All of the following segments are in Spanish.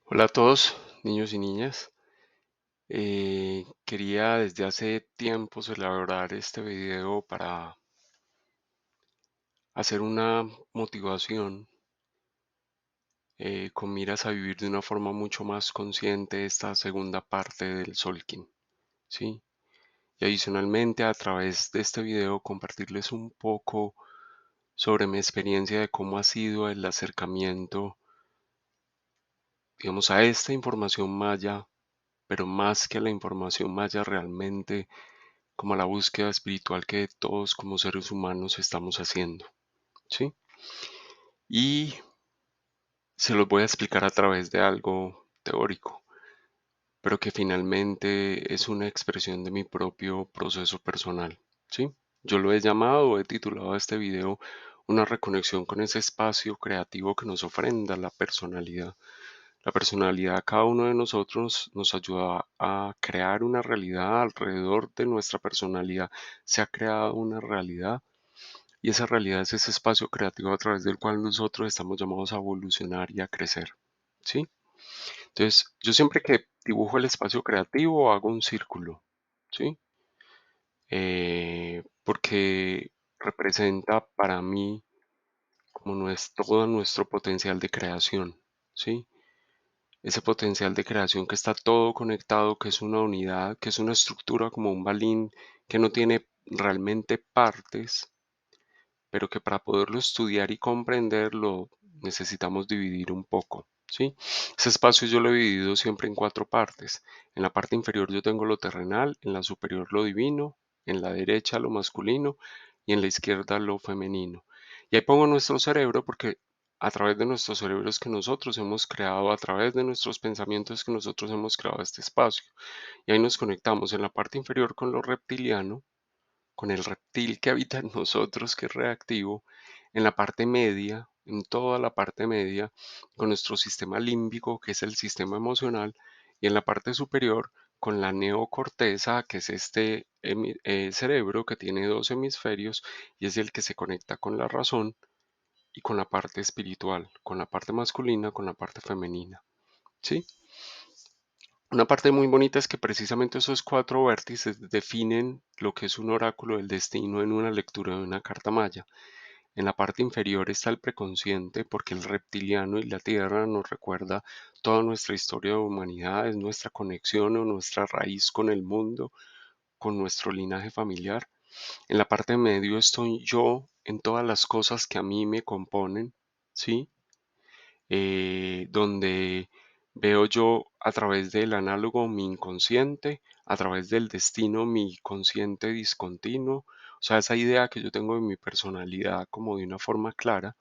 Hola a todos, niños y niñas. Quería desde hace tiempo elaborar este video para hacer una motivación con miras a vivir de una forma mucho más consciente esta segunda parte del Solkin, ¿sí? Y adicionalmente a través de este video compartirles un poco sobre mi experiencia de cómo ha sido el acercamiento, digamos, a esta información maya, pero más que a la información maya realmente como a la búsqueda espiritual que todos como seres humanos estamos haciendo, ¿sí? Y se los voy a explicar a través de algo teórico, pero que finalmente es una expresión de mi propio proceso personal, ¿sí? Yo lo he llamado o he titulado a este video una reconexión con ese espacio creativo que nos ofrenda la personalidad. La personalidad de cada uno de nosotros nos ayuda a crear una realidad alrededor de nuestra personalidad. Se ha creado una realidad y esa realidad es ese espacio creativo a través del cual nosotros estamos llamados a evolucionar y a crecer. ¿Sí? Entonces, yo siempre que dibujo el espacio creativo hago un círculo. ¿Sí? Porque representa para mí como no es todo nuestro potencial de creación. ¿Sí? Ese potencial de creación que está todo conectado, que es una unidad, que es una estructura como un balín que no tiene realmente partes, pero que para poderlo estudiar y comprenderlo necesitamos dividir un poco, ¿sí? Ese espacio yo lo he dividido siempre en cuatro partes. En la parte inferior yo tengo lo terrenal, en la superior lo divino, en la derecha lo masculino y en la izquierda lo femenino. Y ahí pongo nuestro cerebro porque a través de nuestros cerebros que nosotros hemos creado, a través de nuestros pensamientos que nosotros hemos creado este espacio. Y ahí nos conectamos en la parte inferior con lo reptiliano, con el reptil que habita en nosotros, que es reactivo, en la parte media, en toda la parte media, con nuestro sistema límbico, que es el sistema emocional, y en la parte superior, con la neocorteza, que es este cerebro que tiene dos hemisferios y es el que se conecta con la razón y con la parte espiritual, con la parte masculina, con la parte femenina. ¿Sí? Una parte muy bonita es que precisamente esos cuatro vértices definen lo que es un oráculo del destino en una lectura de una carta maya. En la parte inferior está el preconsciente porque el reptiliano y la tierra nos recuerda toda nuestra historia de humanidad, es nuestra conexión o nuestra raíz con el mundo, con nuestro linaje familiar. En la parte medio estoy yo en todas las cosas que a mí me componen, ¿sí? Donde veo yo a través del análogo mi inconsciente, a través del destino mi consciente discontinuo, o sea, esa idea que yo tengo de mi personalidad como de una forma clara,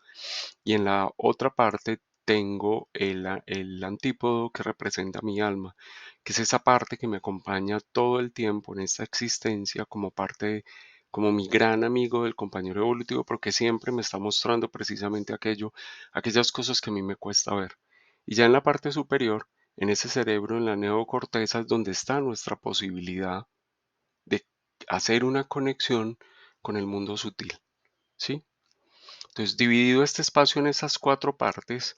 y en la otra parte tengo el antípodo que representa mi alma, que es esa parte que me acompaña todo el tiempo en esta existencia como parte, como mi gran amigo del compañero evolutivo, porque siempre me está mostrando precisamente aquello, aquellas cosas que a mí me cuesta ver. Y ya en la parte superior, en ese cerebro, en la neocorteza, es donde está nuestra posibilidad de hacer una conexión con el mundo sutil, ¿sí? Entonces, dividido este espacio en esas cuatro partes,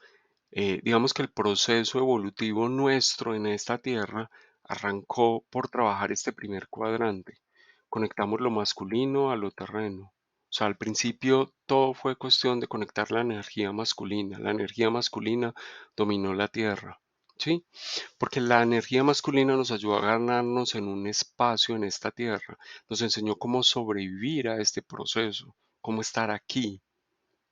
digamos que el proceso evolutivo nuestro en esta tierra arrancó por trabajar este primer cuadrante. Conectamos lo masculino a lo terreno. O sea, al principio todo fue cuestión de conectar la energía masculina. La energía masculina dominó la tierra. ¿Sí? Porque la energía masculina nos ayudó a ganarnos en un espacio en esta tierra. Nos enseñó cómo sobrevivir a este proceso, cómo estar aquí,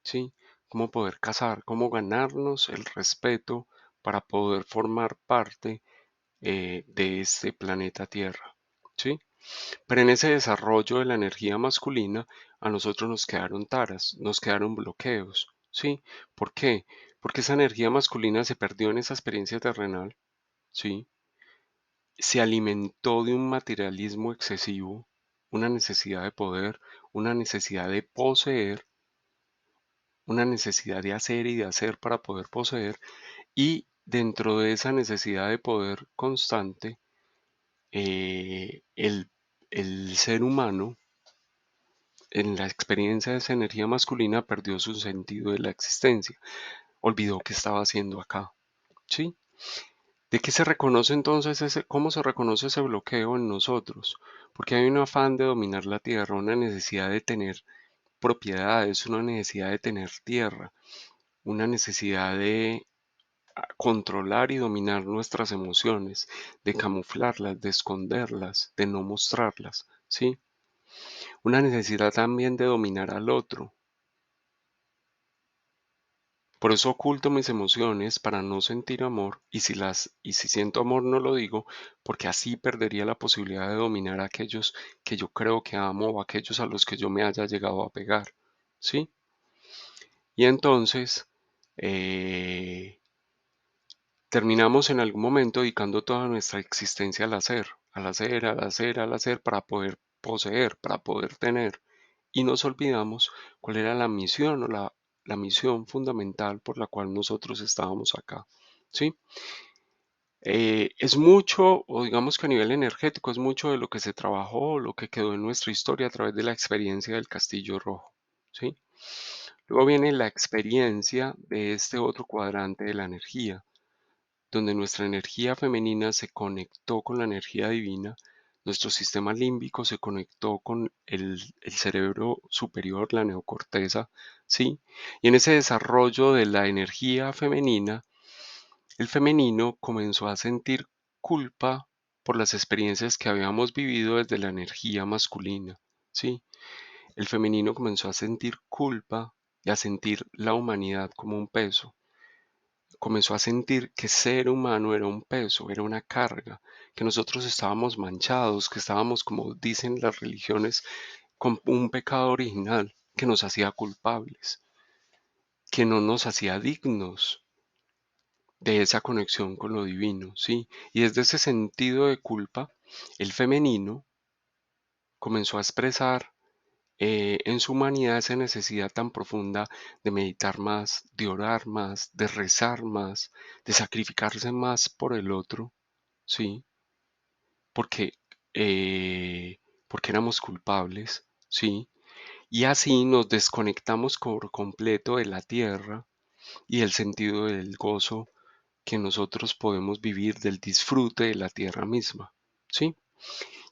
¿sí? Cómo poder cazar, cómo ganarnos el respeto para poder formar parte de este planeta Tierra, ¿sí? Pero en ese desarrollo de la energía masculina, a nosotros nos quedaron taras, nos quedaron bloqueos, ¿sí? ¿Por qué? Porque esa energía masculina se perdió en esa experiencia terrenal, ¿sí? Se alimentó de un materialismo excesivo, una necesidad de poder, una necesidad de poseer, una necesidad de hacer y de hacer para poder poseer, y dentro de esa necesidad de poder constante, el ser humano en la experiencia de esa energía masculina perdió su sentido de la existencia, olvidó qué estaba haciendo acá, ¿sí? ¿De qué se reconoce entonces cómo se reconoce ese bloqueo en nosotros? Porque hay un afán de dominar la tierra, una necesidad de tener propiedades, una necesidad de tener tierra, una necesidad de controlar y dominar nuestras emociones, de camuflarlas, de esconderlas, de no mostrarlas, ¿sí? Una necesidad también de dominar al otro. Por eso oculto mis emociones para no sentir amor y si siento amor no lo digo porque así perdería la posibilidad de dominar a aquellos que yo creo que amo o aquellos a los que yo me haya llegado a pegar, ¿sí? Y entonces eh, terminamos en algún momento dedicando toda nuestra existencia al hacer, al hacer, al hacer, al hacer para poder poseer, para poder tener. Y nos olvidamos cuál era la misión o la misión fundamental por la cual nosotros estábamos acá. ¿Sí? Es mucho, o digamos que a nivel energético, es mucho de lo que se trabajó, lo que quedó en nuestra historia a través de la experiencia del Castillo Rojo. ¿Sí? Luego viene la experiencia de este otro cuadrante de la energía, donde nuestra energía femenina se conectó con la energía divina, nuestro sistema límbico se conectó con el cerebro superior, la neocorteza, ¿sí? Y en ese desarrollo de la energía femenina, el femenino comenzó a sentir culpa por las experiencias que habíamos vivido desde la energía masculina, ¿sí? El femenino comenzó a sentir culpa y a sentir la humanidad como un peso, comenzó a sentir que ser humano era un peso, era una carga, que nosotros estábamos manchados, que estábamos, como dicen las religiones, con un pecado original que nos hacía culpables, que no nos hacía dignos de esa conexión con lo divino, ¿sí? Y desde ese sentido de culpa, el femenino comenzó a expresar en su humanidad esa necesidad tan profunda de meditar más, de orar más, de rezar más, de sacrificarse más por el otro, ¿sí? Porque, porque éramos culpables, ¿sí? Y así nos desconectamos por completo de la tierra y del sentido del gozo que nosotros podemos vivir, del disfrute de la tierra misma, ¿sí?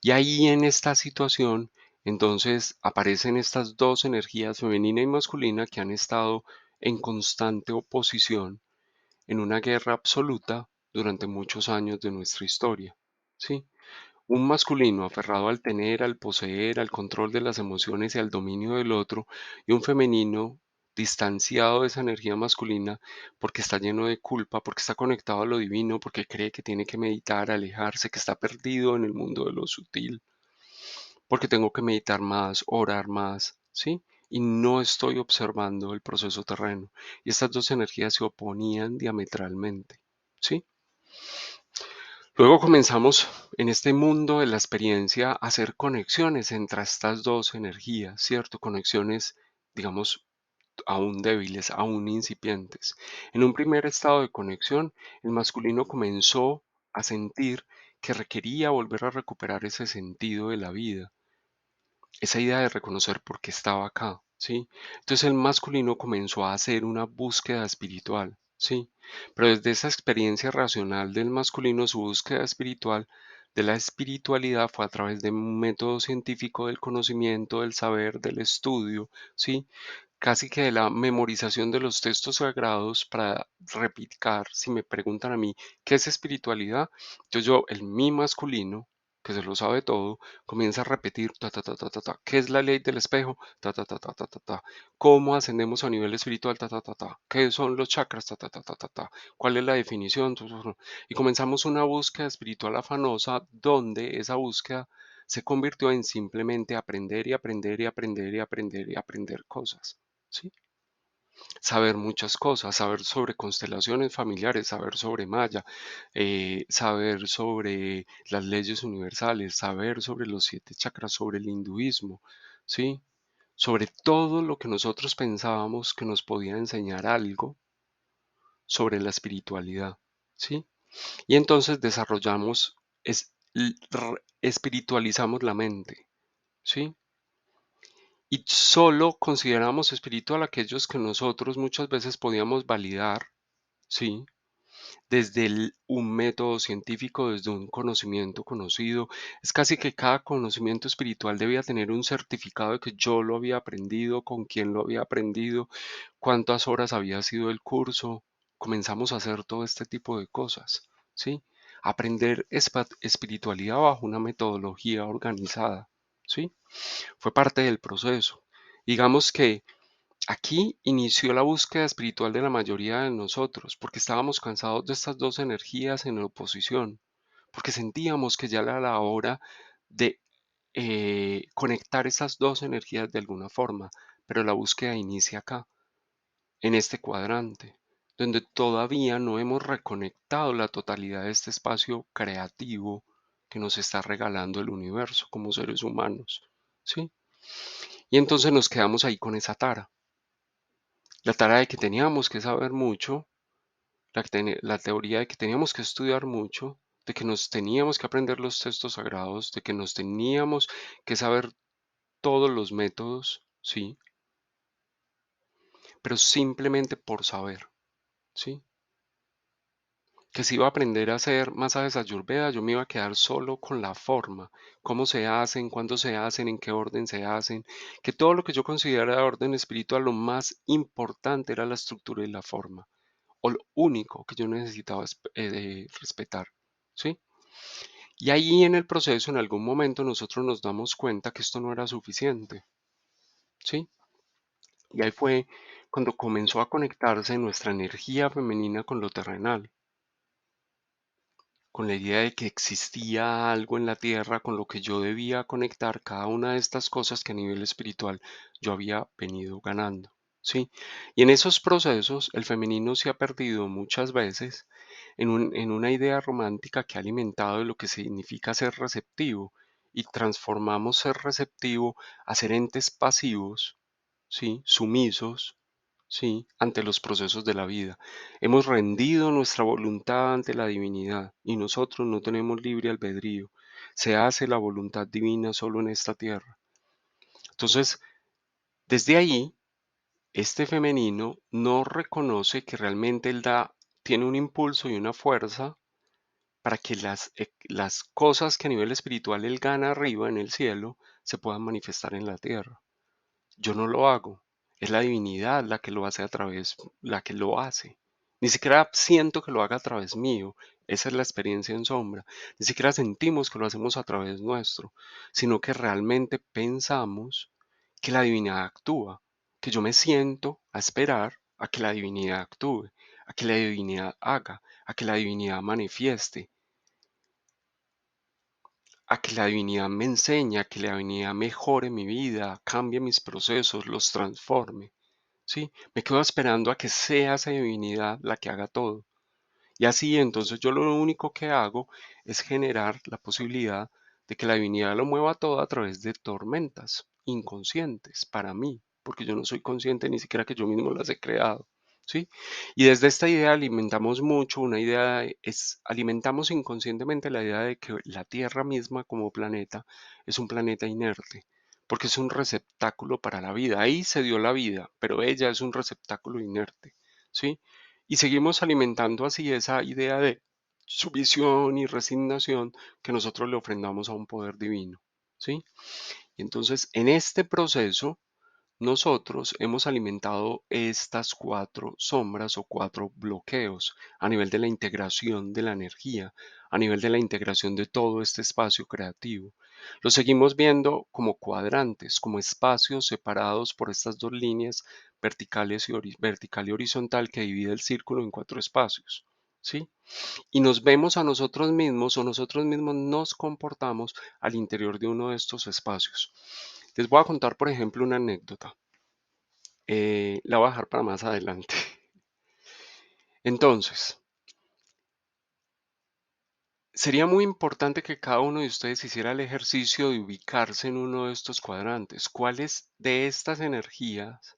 Y ahí en esta situación, entonces aparecen estas dos energías, femenina y masculina, que han estado en constante oposición, en una guerra absoluta durante muchos años de nuestra historia, ¿sí? Un masculino aferrado al tener, al poseer, al control de las emociones y al dominio del otro, y un femenino distanciado de esa energía masculina porque está lleno de culpa, porque está conectado a lo divino, porque cree que tiene que meditar, alejarse, que está perdido en el mundo de lo sutil, porque tengo que meditar más, orar más, ¿sí? Y no estoy observando el proceso terreno. Y estas dos energías se oponían diametralmente, ¿sí? Luego comenzamos en este mundo de la experiencia a hacer conexiones entre estas dos energías, ¿cierto? Conexiones, digamos, aún débiles, aún incipientes. En un primer estado de conexión, el masculino comenzó a sentir que requería volver a recuperar ese sentido de la vida, esa idea de reconocer por qué estaba acá, ¿sí? Entonces el masculino comenzó a hacer una búsqueda espiritual, ¿sí? Pero desde esa experiencia racional del masculino, su búsqueda espiritual, de la espiritualidad fue a través de un método científico del conocimiento, del saber, del estudio, ¿sí? Casi que de la memorización de los textos sagrados para replicar, si me preguntan a mí, ¿qué es espiritualidad? Entonces yo, el mi masculino, que se lo sabe todo, comienza a repetir, ta, ta, ta, ta, ta, ta, ¿qué es la ley del espejo? Ta, ta, ta, ta, ta, ta, ta, ¿cómo ascendemos a nivel espiritual? Ta, ta, ta, ta, ¿qué son los chakras? Ta, ta, ta, ta, ta, ta, ¿cuál es la definición? Y comenzamos una búsqueda espiritual afanosa donde esa búsqueda se convirtió en simplemente aprender y aprender y aprender y aprender y aprender cosas. ¿Sí? Saber muchas cosas, saber sobre constelaciones familiares, saber sobre Maya, saber sobre las leyes universales, saber sobre los siete chakras, sobre el hinduismo, ¿sí? Sobre todo lo que nosotros pensábamos que nos podía enseñar algo sobre la espiritualidad, ¿sí? Y entonces desarrollamos, espiritualizamos la mente, ¿sí? Y solo consideramos espiritual aquellos que nosotros muchas veces podíamos validar, ¿sí? desde un método científico, desde un conocimiento conocido. Es casi que cada conocimiento espiritual debía tener un certificado de que yo lo había aprendido, con quién lo había aprendido, cuántas horas había sido el curso. Comenzamos a hacer todo este tipo de cosas, ¿sí? Aprender espiritualidad bajo una metodología organizada, ¿sí? Fue parte del proceso. Digamos que aquí inició la búsqueda espiritual de la mayoría de nosotros, porque estábamos cansados de estas dos energías en oposición, porque sentíamos que ya era la hora de conectar esas dos energías de alguna forma, pero la búsqueda inicia acá, en este cuadrante, donde todavía no hemos reconectado la totalidad de este espacio creativo que nos está regalando el universo como seres humanos, ¿sí? Y entonces nos quedamos ahí con esa tara. La tarea de que teníamos que saber mucho, la teoría de que teníamos que estudiar mucho, de que nos teníamos que aprender los textos sagrados, de que nos teníamos que saber todos los métodos, sí, pero simplemente por saber, sí. Que si iba a aprender a hacer masajes ayurveda, yo me iba a quedar solo con la forma, cómo se hacen, cuándo se hacen, en qué orden se hacen, que todo lo que yo consideraba orden espiritual, lo más importante era la estructura y la forma, o lo único que yo necesitaba respetar, ¿sí? Y ahí en el proceso, en algún momento, nosotros nos damos cuenta que esto no era suficiente, ¿sí? Y ahí fue cuando comenzó a conectarse nuestra energía femenina con lo terrenal, con la idea de que existía algo en la tierra con lo que yo debía conectar cada una de estas cosas que a nivel espiritual yo había venido ganando, ¿sí? Y en esos procesos el femenino se ha perdido muchas veces en una idea romántica que ha alimentado de lo que significa ser receptivo y transformamos ser receptivo a ser entes pasivos, ¿sí? Sumisos, ¿sí? Ante los procesos de la vida. Hemos rendido nuestra voluntad ante la divinidad y nosotros no tenemos libre albedrío. Se hace la voluntad divina solo en esta tierra. Entonces, desde ahí, este femenino no reconoce que realmente él tiene un impulso y una fuerza para que las cosas que a nivel espiritual él gana arriba en el cielo se puedan manifestar en la tierra. Yo no lo hago. Es la divinidad la que lo hace a través, la que lo hace. Ni siquiera siento que lo haga a través mío. Esa es la experiencia en sombra. Ni siquiera sentimos que lo hacemos a través nuestro, sino que realmente pensamos que la divinidad actúa, que yo me siento a esperar a que la divinidad actúe, a que la divinidad haga, a que la divinidad manifieste, a que la divinidad me enseñe, a que la divinidad mejore mi vida, cambie mis procesos, los transforme. Sí, me quedo esperando a que sea esa divinidad la que haga todo. Y así entonces yo lo único que hago es generar la posibilidad de que la divinidad lo mueva todo a través de tormentas inconscientes para mí, porque yo no soy consciente ni siquiera que yo mismo las he creado. ¿Sí? Y desde esta idea alimentamos mucho una idea, alimentamos inconscientemente la idea de que la Tierra misma como planeta es un planeta inerte, porque es un receptáculo para la vida. Ahí se dio la vida, pero ella es un receptáculo inerte. ¿Sí? Y seguimos alimentando así esa idea de sumisión y resignación que nosotros le ofrendamos a un poder divino, ¿sí? Y entonces, en este proceso, nosotros hemos alimentado estas cuatro sombras o cuatro bloqueos a nivel de la integración de la energía, a nivel de la integración de todo este espacio creativo. Lo seguimos viendo como cuadrantes, como espacios separados por estas dos líneas verticales y vertical y horizontal que divide el círculo en cuatro espacios. ¿Sí? Y nos vemos a nosotros mismos o nosotros mismos nos comportamos al interior de uno de estos espacios. Les voy a contar, por ejemplo, una anécdota. La voy a dejar para más adelante. Entonces, sería muy importante que cada uno de ustedes hiciera el ejercicio de ubicarse en uno de estos cuadrantes. ¿Cuáles de estas energías,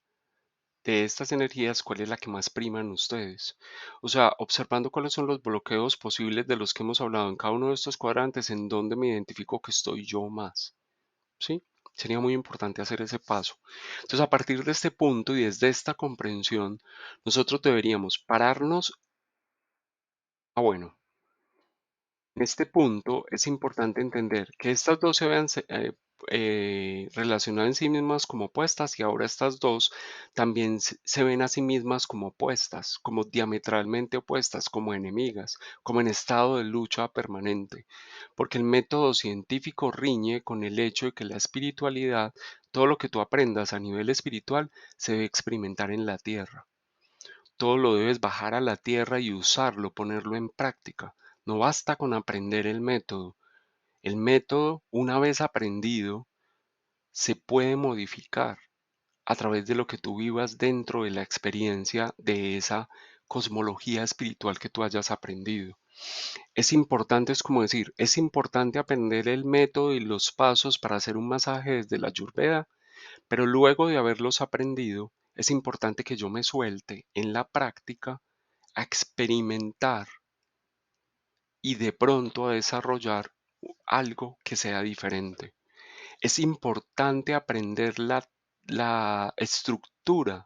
cuál es la que más prima en ustedes? O sea, observando cuáles son los bloqueos posibles de los que hemos hablado en cada uno de estos cuadrantes, en donde me identifico que estoy yo más. ¿Sí? Sería muy importante hacer ese paso. Entonces, a partir de este punto y desde esta comprensión, nosotros deberíamos pararnos Bueno, en este punto es importante entender que estas dos se vean relacionadas en sí mismas como opuestas y ahora estas dos también se ven a sí mismas como opuestas, como diametralmente opuestas, como enemigas, como en estado de lucha permanente, porque el método científico riñe con el hecho de que la espiritualidad, todo lo que tú aprendas a nivel espiritual, se debe experimentar en la tierra. Todo lo debes bajar a la tierra y usarlo, ponerlo en práctica. No basta con aprender el método. El método, una vez aprendido, se puede modificar a través de lo que tú vivas dentro de la experiencia de esa cosmología espiritual que tú hayas aprendido. Es importante, es como decir, es importante aprender el método y los pasos para hacer un masaje desde la Ayurveda, pero luego de haberlos aprendido, es importante que yo me suelte en la práctica a experimentar y de pronto a desarrollar algo que sea diferente. Es importante aprender la estructura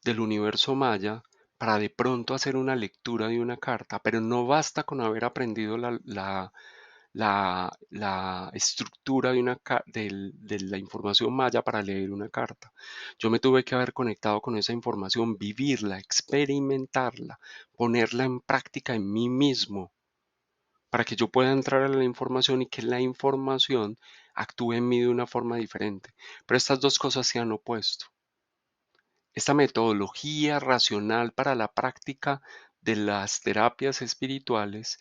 del universo maya para de pronto hacer una lectura de una carta, pero no basta con haber aprendido la estructura de, de la información maya para leer una carta. Yo me tuve que haber conectado con esa información, vivirla, experimentarla, ponerla en práctica en mí mismo, para que yo pueda entrar a la información y que la información actúe en mí de una forma diferente. Pero estas dos cosas se han opuesto. Esta metodología racional para la práctica de las terapias espirituales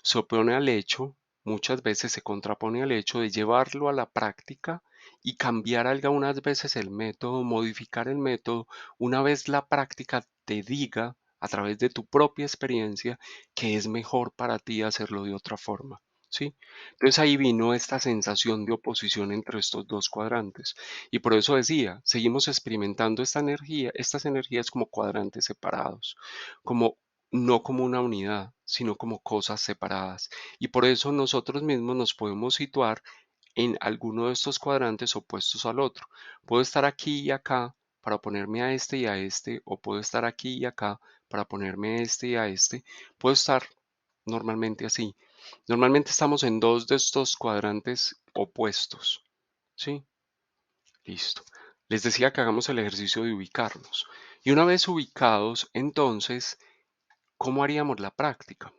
se opone al hecho, muchas veces se contrapone al hecho de llevarlo a la práctica y cambiar algunas veces el método, modificar el método, una vez la práctica te diga a través de tu propia experiencia que es mejor para ti hacerlo de otra forma. ¿Sí? Entonces ahí vino esta sensación de oposición entre estos dos cuadrantes. Y por eso decía, seguimos experimentando esta energía, estas energías como cuadrantes separados, como no como una unidad, sino como cosas separadas. Y por eso nosotros mismos nos podemos situar en alguno de estos cuadrantes opuestos al otro. Puedo estar aquí y acá para ponerme a este y a este, o puedo estar aquí y acá para ponerme a este y a este. Puedo estar normalmente así. Normalmente estamos en dos de estos cuadrantes opuestos. ¿Sí? Listo. Les decía que hagamos el ejercicio de ubicarnos. Y una vez ubicados, entonces, ¿cómo haríamos la práctica?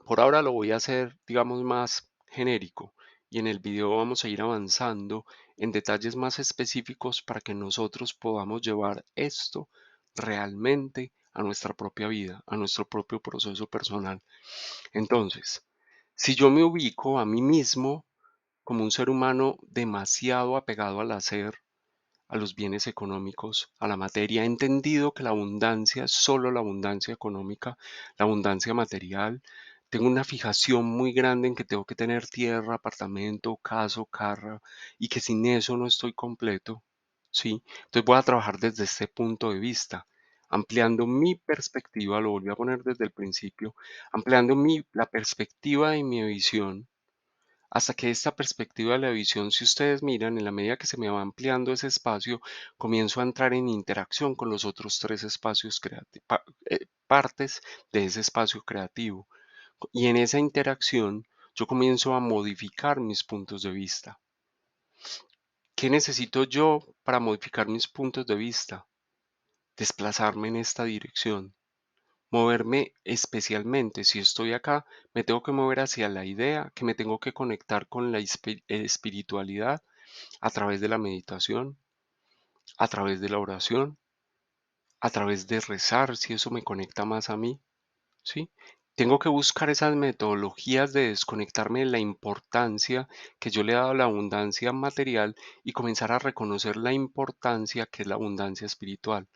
Por ahora lo voy a hacer, digamos, más genérico y en el video vamos a ir avanzando en detalles más específicos para que nosotros podamos llevar esto realmente a nuestra propia vida, a nuestro propio proceso personal. Entonces, si yo me ubico a mí mismo como un ser humano demasiado apegado al hacer, a los bienes económicos, a la materia. He entendido que la abundancia es solo la abundancia económica, la abundancia material. Tengo una fijación muy grande en que tengo que tener tierra, apartamento, casa, carro, y que sin eso no estoy completo. ¿Sí? Entonces voy a trabajar desde este punto de vista, ampliando mi perspectiva, lo volví a poner desde el principio, ampliando la perspectiva y mi visión hasta que esta perspectiva de la visión, si ustedes miran, en la medida que se me va ampliando ese espacio, comienzo a entrar en interacción con los otros tres espacios partes de ese espacio creativo. Y en esa interacción, yo comienzo a modificar mis puntos de vista. ¿Qué necesito yo para modificar mis puntos de vista? Desplazarme en esta dirección. Moverme especialmente, si estoy acá, me tengo que mover hacia la idea que me tengo que conectar con la espiritualidad a través de la meditación, a través de la oración, a través de rezar, si eso me conecta más a mí, ¿sí? Tengo que buscar esas metodologías de desconectarme de la importancia que yo le he dado a la abundancia material y comenzar a reconocer la importancia que es la abundancia espiritual,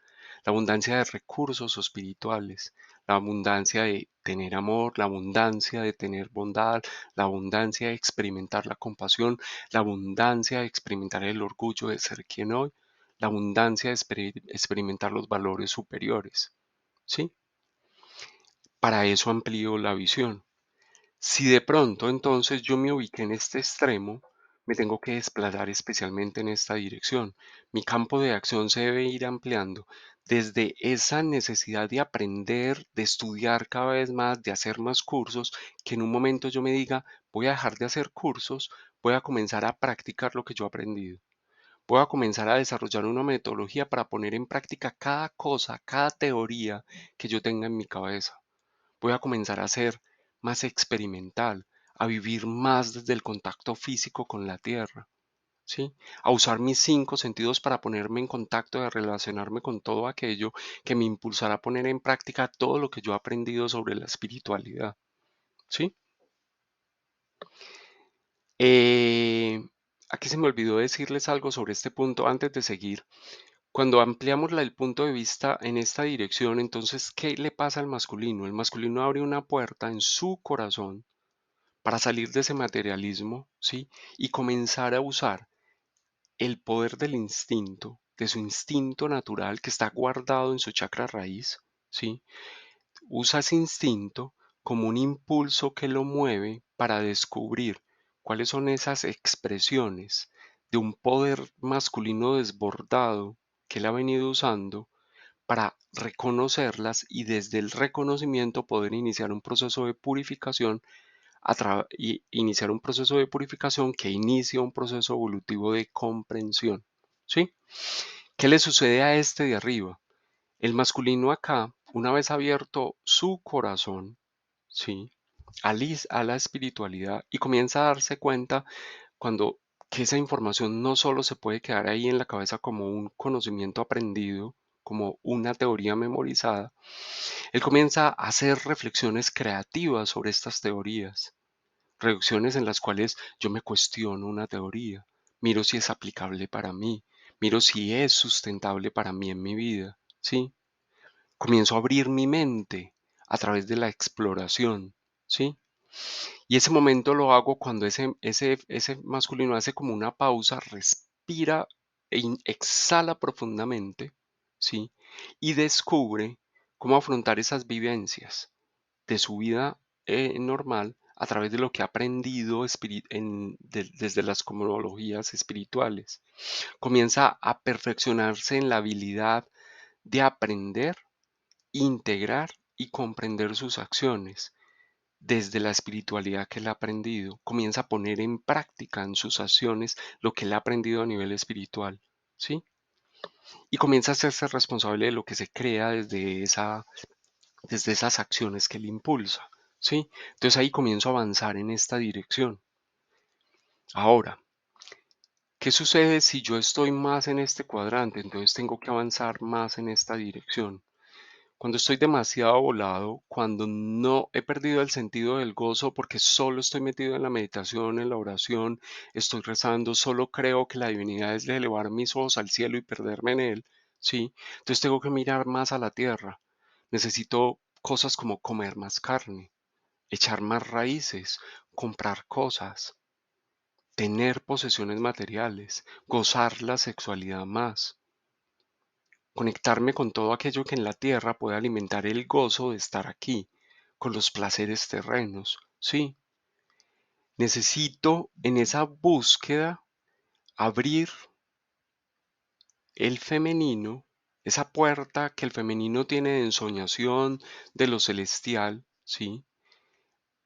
la abundancia de recursos espirituales, la abundancia de tener amor, la abundancia de tener bondad, la abundancia de experimentar la compasión, la abundancia de experimentar el orgullo de ser quien hoy, la abundancia de experimentar los valores superiores, ¿sí? Para eso amplío la visión. Si de pronto entonces yo me ubiqué en este extremo, me tengo que desplazar especialmente en esta dirección. Mi campo de acción se debe ir ampliando desde esa necesidad de aprender, de estudiar cada vez más, de hacer más cursos, que en un momento yo me diga, voy a dejar de hacer cursos, voy a comenzar a practicar lo que yo he aprendido. Voy a comenzar a desarrollar una metodología para poner en práctica cada cosa, cada teoría que yo tenga en mi cabeza. Voy a comenzar a ser más experimental, a vivir más desde el contacto físico con la tierra, ¿sí? A usar mis cinco sentidos para ponerme en contacto, de relacionarme con todo aquello que me impulsará a poner en práctica todo lo que yo he aprendido sobre la espiritualidad, ¿sí? Eh, Aquí se me olvidó decirles algo sobre este punto antes de seguir. Cuando ampliamos el punto de vista en esta dirección, entonces, ¿qué le pasa al masculino? El masculino abre una puerta en su corazón para salir de ese materialismo, ¿sí? Y comenzar a usar el poder del instinto, de su instinto natural que está guardado en su chakra raíz, ¿sí? Usa ese instinto como un impulso que lo mueve para descubrir cuáles son esas expresiones de un poder masculino desbordado que él ha venido usando para reconocerlas y desde el reconocimiento poder iniciar un proceso de purificación y iniciar un proceso de purificación que inicia un proceso evolutivo de comprensión. ¿Sí? ¿Qué le sucede a este de arriba? El masculino acá, una vez abierto su corazón, ¿sí? A la espiritualidad y comienza a darse cuenta cuando que esa información no solo se puede quedar ahí en la cabeza como un conocimiento aprendido, como una teoría memorizada, él comienza a hacer reflexiones creativas sobre estas teorías. Reducciones en las cuales yo me cuestiono una teoría, miro si es aplicable para mí, miro si es sustentable para mí en mi vida, ¿sí? Comienzo a abrir mi mente a través de la exploración, ¿sí? Y ese momento lo hago cuando ese masculino hace como una pausa, respira e exhala profundamente, ¿sí? Y descubre cómo afrontar esas vivencias de su vida normal a través de lo que ha aprendido desde las cosmologías espirituales. Comienza a perfeccionarse en la habilidad de aprender, integrar y comprender sus acciones desde la espiritualidad que él ha aprendido. Comienza a poner en práctica en sus acciones lo que él ha aprendido a nivel espiritual, ¿sí? Y comienza a hacerse responsable de lo que se crea desde esas acciones que él impulsa, ¿sí? Entonces ahí comienzo a avanzar en esta dirección. Ahora, ¿qué sucede si yo estoy más en este cuadrante? Entonces tengo que avanzar más en esta dirección. Cuando estoy demasiado volado, cuando no he perdido el sentido del gozo porque solo estoy metido en la meditación, en la oración, estoy rezando, solo creo que la divinidad es de elevar mis ojos al cielo y perderme en él, ¿sí? Entonces tengo que mirar más a la tierra. Necesito cosas como comer más carne, echar más raíces, comprar cosas, tener posesiones materiales, gozar la sexualidad más, conectarme con todo aquello que en la tierra puede alimentar el gozo de estar aquí, con los placeres terrenos. Sí, necesito en esa búsqueda abrir el femenino, esa puerta que el femenino tiene de ensoñación de lo celestial, ¿sí?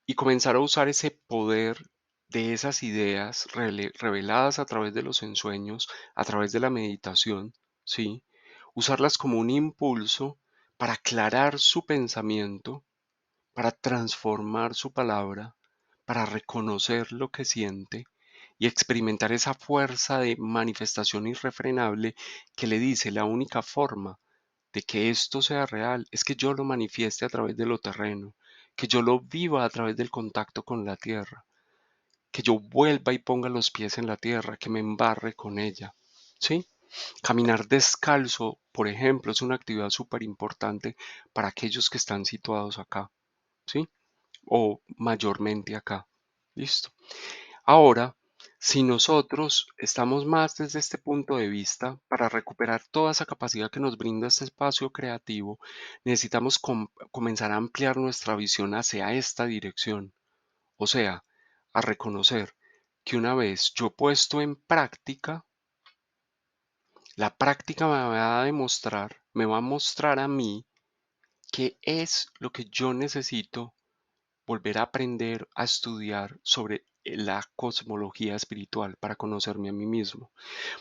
Y comenzar a usar ese poder de esas ideas reveladas a través de los ensueños, a través de la meditación, ¿sí? Usarlas como un impulso para aclarar su pensamiento, para transformar su palabra, para reconocer lo que siente y experimentar esa fuerza de manifestación irrefrenable que le dice la única forma de que esto sea real es que yo lo manifieste a través de lo terreno, que yo lo viva a través del contacto con la tierra, que yo vuelva y ponga los pies en la tierra, que me embarre con ella. ¿Sí? Caminar descalzo, por ejemplo, es una actividad súper importante para aquellos que están situados acá. ¿Sí? O mayormente acá. Listo. Ahora, si nosotros estamos más desde este punto de vista, para recuperar toda esa capacidad que nos brinda este espacio creativo, necesitamos comenzar a ampliar nuestra visión hacia esta dirección, o sea, a reconocer. que una vez yo puesto en práctica, la práctica me va a demostrar, me va a mostrar a mí qué es lo que yo necesito volver a aprender a estudiar sobre la cosmología espiritual para conocerme a mí mismo.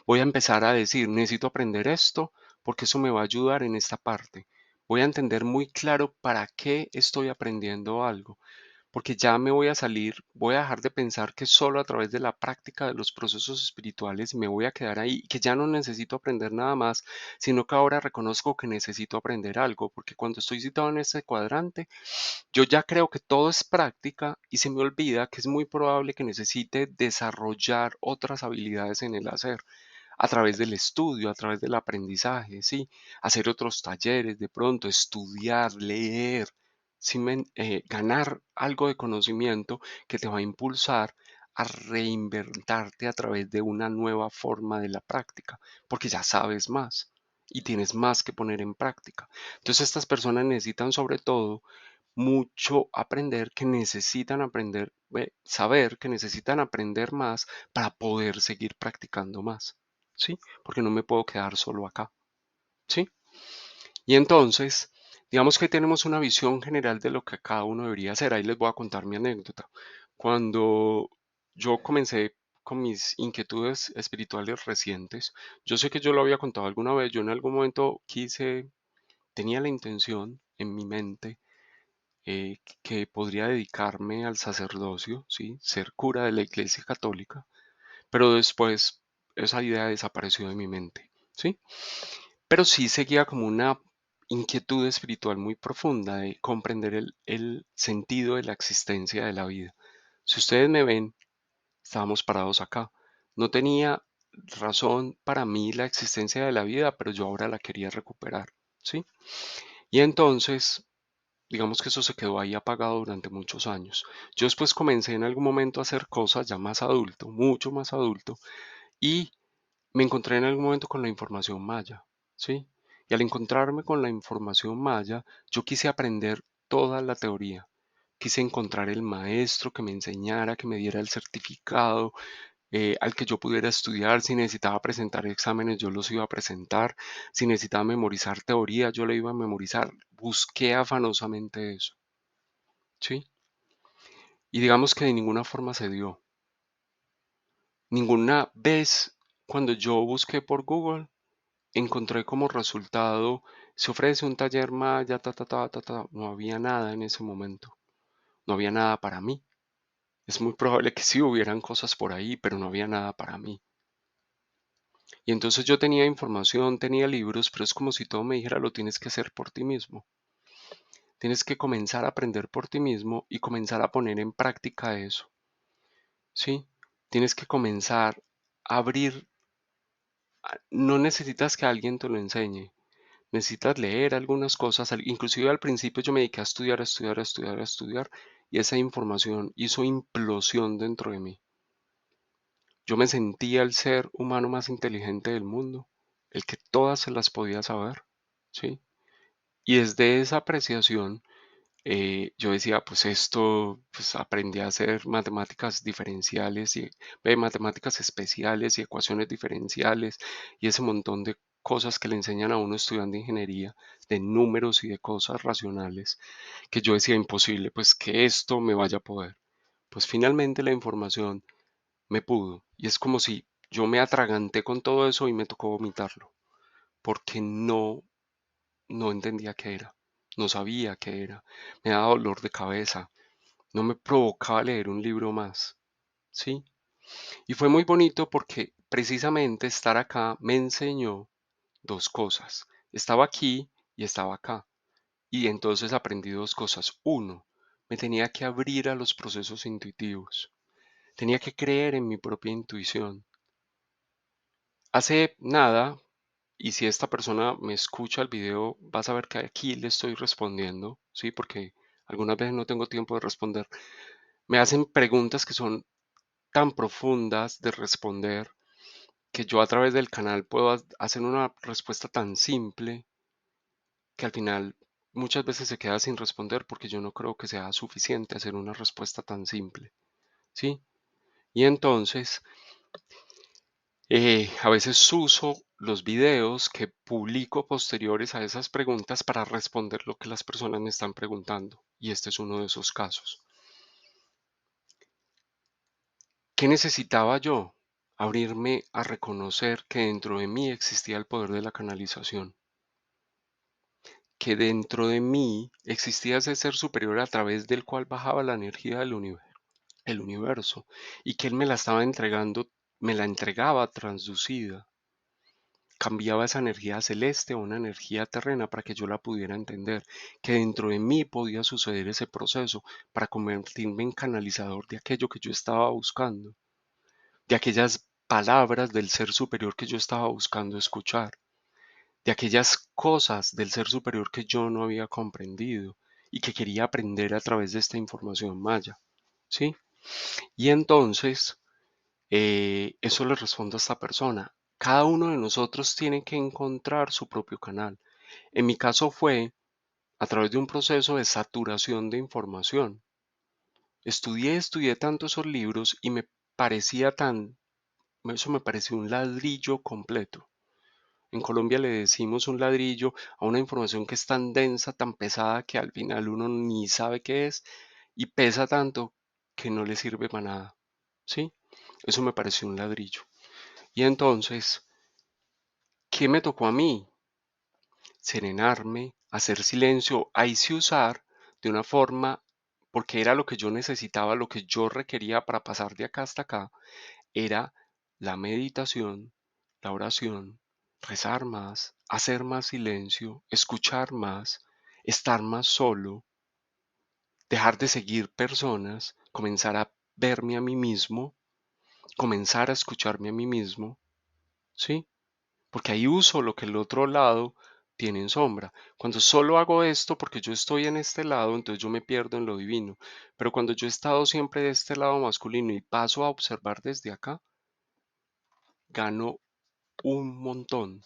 Voy a empezar a decir, necesito aprender esto porque eso me va a ayudar en esta parte. Voy a entender muy claro para qué estoy aprendiendo algo, porque ya me voy a salir, voy a dejar de pensar que solo a través de la práctica de los procesos espirituales me voy a quedar ahí, que ya no necesito aprender nada más, sino que ahora reconozco que necesito aprender algo, porque cuando estoy citado en ese cuadrante, yo ya creo que todo es práctica y se me olvida que es muy probable que necesite desarrollar otras habilidades en el hacer a través del estudio, a través del aprendizaje, ¿sí? Hacer otros talleres, de pronto, estudiar, leer, ¿sí? Ganar algo de conocimiento que te va a impulsar a reinventarte a través de una nueva forma de la práctica, porque ya sabes más y tienes más que poner en práctica. Entonces estas personas necesitan sobre todo mucho aprender, que necesitan aprender, saber que necesitan aprender más para poder seguir practicando más, ¿sí? Porque no me puedo quedar solo acá, ¿sí? Y entonces, digamos que tenemos una visión general de lo que cada uno debería hacer. Ahí les voy a contar mi anécdota. Cuando yo comencé con mis inquietudes espirituales recientes, yo sé que yo lo había contado alguna vez, yo en algún momento tenía la intención en mi mente que podría dedicarme al sacerdocio, ¿sí? Ser cura de la Iglesia Católica, pero después esa idea desapareció de mi mente, ¿sí? Pero sí seguía como una inquietud espiritual muy profunda de comprender el sentido de la existencia de la vida. Si ustedes me ven, estábamos parados acá. No tenía razón para mí la existencia de la vida, pero yo ahora la quería recuperar, ¿sí? Y entonces digamos que eso se quedó ahí apagado durante muchos años. Yo después comencé en algún momento a hacer cosas ya más adulto, mucho más adulto, y me encontré en algún momento con la información maya, ¿sí? Y al encontrarme con la información maya, yo quise aprender toda la teoría. Quise encontrar el maestro que me enseñara, que me diera el certificado, al que yo pudiera estudiar. Si necesitaba presentar exámenes, yo los iba a presentar. Si necesitaba memorizar teoría, yo la iba a memorizar. Busqué afanosamente eso. ¿Sí? Y digamos que de ninguna forma se dio. Ninguna vez cuando yo busqué por Google, encontré como resultado, se ofrece un taller maya, ta, ta, ta, ta, ta. No había nada en ese momento. No había nada para mí. Es muy probable que sí hubieran cosas por ahí, pero no había nada para mí. Y entonces yo tenía información, tenía libros, pero es como si todo me dijera, lo tienes que hacer por ti mismo. Tienes que comenzar a aprender por ti mismo y comenzar a poner en práctica eso. ¿Sí? Tienes que comenzar a abrir. No necesitas que alguien te lo enseñe. Necesitas leer algunas cosas. Inclusive al principio yo me dediqué a estudiar, a estudiar, a estudiar, a estudiar. Y esa información hizo implosión dentro de mí. Yo me sentía el ser humano más inteligente del mundo. El que todas se las podía saber. ¿Sí? Y desde esa apreciación yo decía, pues esto, pues aprendí a hacer matemáticas diferenciales y matemáticas especiales y ecuaciones diferenciales y ese montón de cosas que le enseñan a uno estudiando ingeniería, de números y de cosas racionales, que yo decía imposible, pues que esto me vaya a poder. Pues finalmente la información me pudo y es como si yo me atraganté con todo eso y me tocó vomitarlo, porque no entendía qué era, no sabía qué era, me daba dolor de cabeza, no me provocaba leer un libro más, ¿sí? Y fue muy bonito porque precisamente estar acá me enseñó dos cosas. Estaba aquí y estaba acá. Y entonces aprendí dos cosas. Uno, me tenía que abrir a los procesos intuitivos. Tenía que creer en mi propia intuición. Hace nada, y si esta persona me escucha el video, vas a ver que aquí le estoy respondiendo, ¿sí? Porque algunas veces no tengo tiempo de responder. Me hacen preguntas que son tan profundas de responder que yo a través del canal puedo hacer una respuesta tan simple que al final muchas veces se queda sin responder porque yo no creo que sea suficiente hacer una respuesta tan simple, ¿sí? Y entonces, a veces uso los videos que publico posteriores a esas preguntas para responder lo que las personas me están preguntando. Y este es uno de esos casos. ¿Qué necesitaba yo? Abrirme a reconocer que dentro de mí existía el poder de la canalización, que dentro de mí existía ese ser superior a través del cual bajaba la energía del el universo, y que él me la estaba entregando, me la entregaba transducida, cambiaba esa energía celeste a una energía terrena para que yo la pudiera entender, que dentro de mí podía suceder ese proceso para convertirme en canalizador de aquello que yo estaba buscando, de aquellas palabras del ser superior que yo estaba buscando escuchar, de aquellas cosas del ser superior que yo no había comprendido y que quería aprender a través de esta información maya, ¿sí? Y entonces, eso le respondo a esta persona. Cada uno de nosotros tiene que encontrar su propio canal. En mi caso fue a través de un proceso de saturación de información. Estudié tanto esos libros y me parecía eso me pareció un ladrillo completo. En Colombia le decimos un ladrillo a una información que es tan densa, tan pesada, que al final uno ni sabe qué es y pesa tanto que no le sirve para nada. ¿Sí? Eso me pareció un ladrillo. Y entonces, ¿qué me tocó a mí? Serenarme, hacer silencio, ahí sí usar de una forma, porque era lo que yo necesitaba, lo que yo requería para pasar de acá hasta acá, era la meditación, la oración, rezar más, hacer más silencio, escuchar más, estar más solo, dejar de seguir personas, comenzar a verme a mí mismo, comenzar a escucharme a mí mismo, ¿sí? Porque ahí uso lo que el otro lado tiene en sombra. Cuando solo hago esto porque yo estoy en este lado, entonces yo me pierdo en lo divino. Pero cuando yo he estado siempre de este lado masculino y paso a observar desde acá, gano un montón.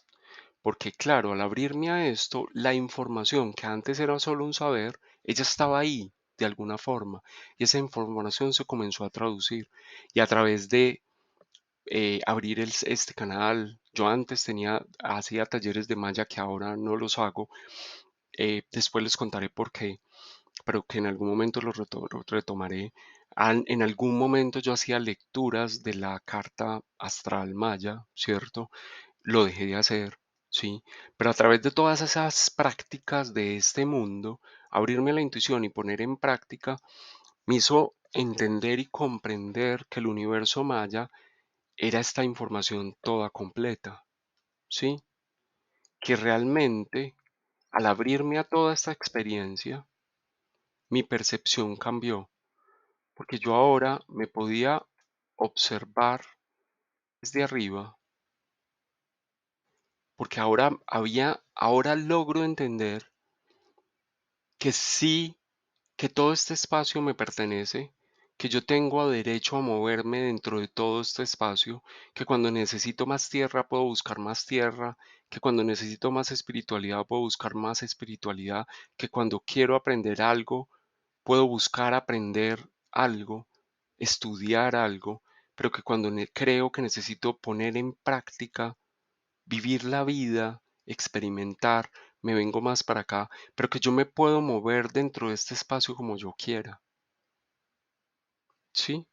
Porque claro, al abrirme a esto, la información que antes era solo un saber, ella estaba ahí de alguna forma. Y esa información se comenzó a traducir. Y a través de abrir este canal, yo antes hacía talleres de malla que ahora no los hago. Después les contaré por qué, pero que en algún momento lo retomaré. En algún momento yo hacía lecturas de la carta astral maya, ¿cierto? Lo dejé de hacer, sí, pero a través de todas esas prácticas de este mundo, abrirme a la intuición y poner en práctica, me hizo entender y comprender que el universo maya era esta información toda completa, sí, que realmente al abrirme a toda esta experiencia, mi percepción cambió, porque yo ahora me podía observar desde arriba, porque ahora logro entender que sí, que todo este espacio me pertenece, que yo tengo derecho a moverme dentro de todo este espacio, que cuando necesito más tierra puedo buscar más tierra, que cuando necesito más espiritualidad puedo buscar más espiritualidad, que cuando quiero aprender algo puedo buscar aprender algo, estudiar algo, pero que cuando creo que necesito poner en práctica, vivir la vida, experimentar, me vengo más para acá, pero que yo me puedo mover dentro de este espacio como yo quiera, ¿sí?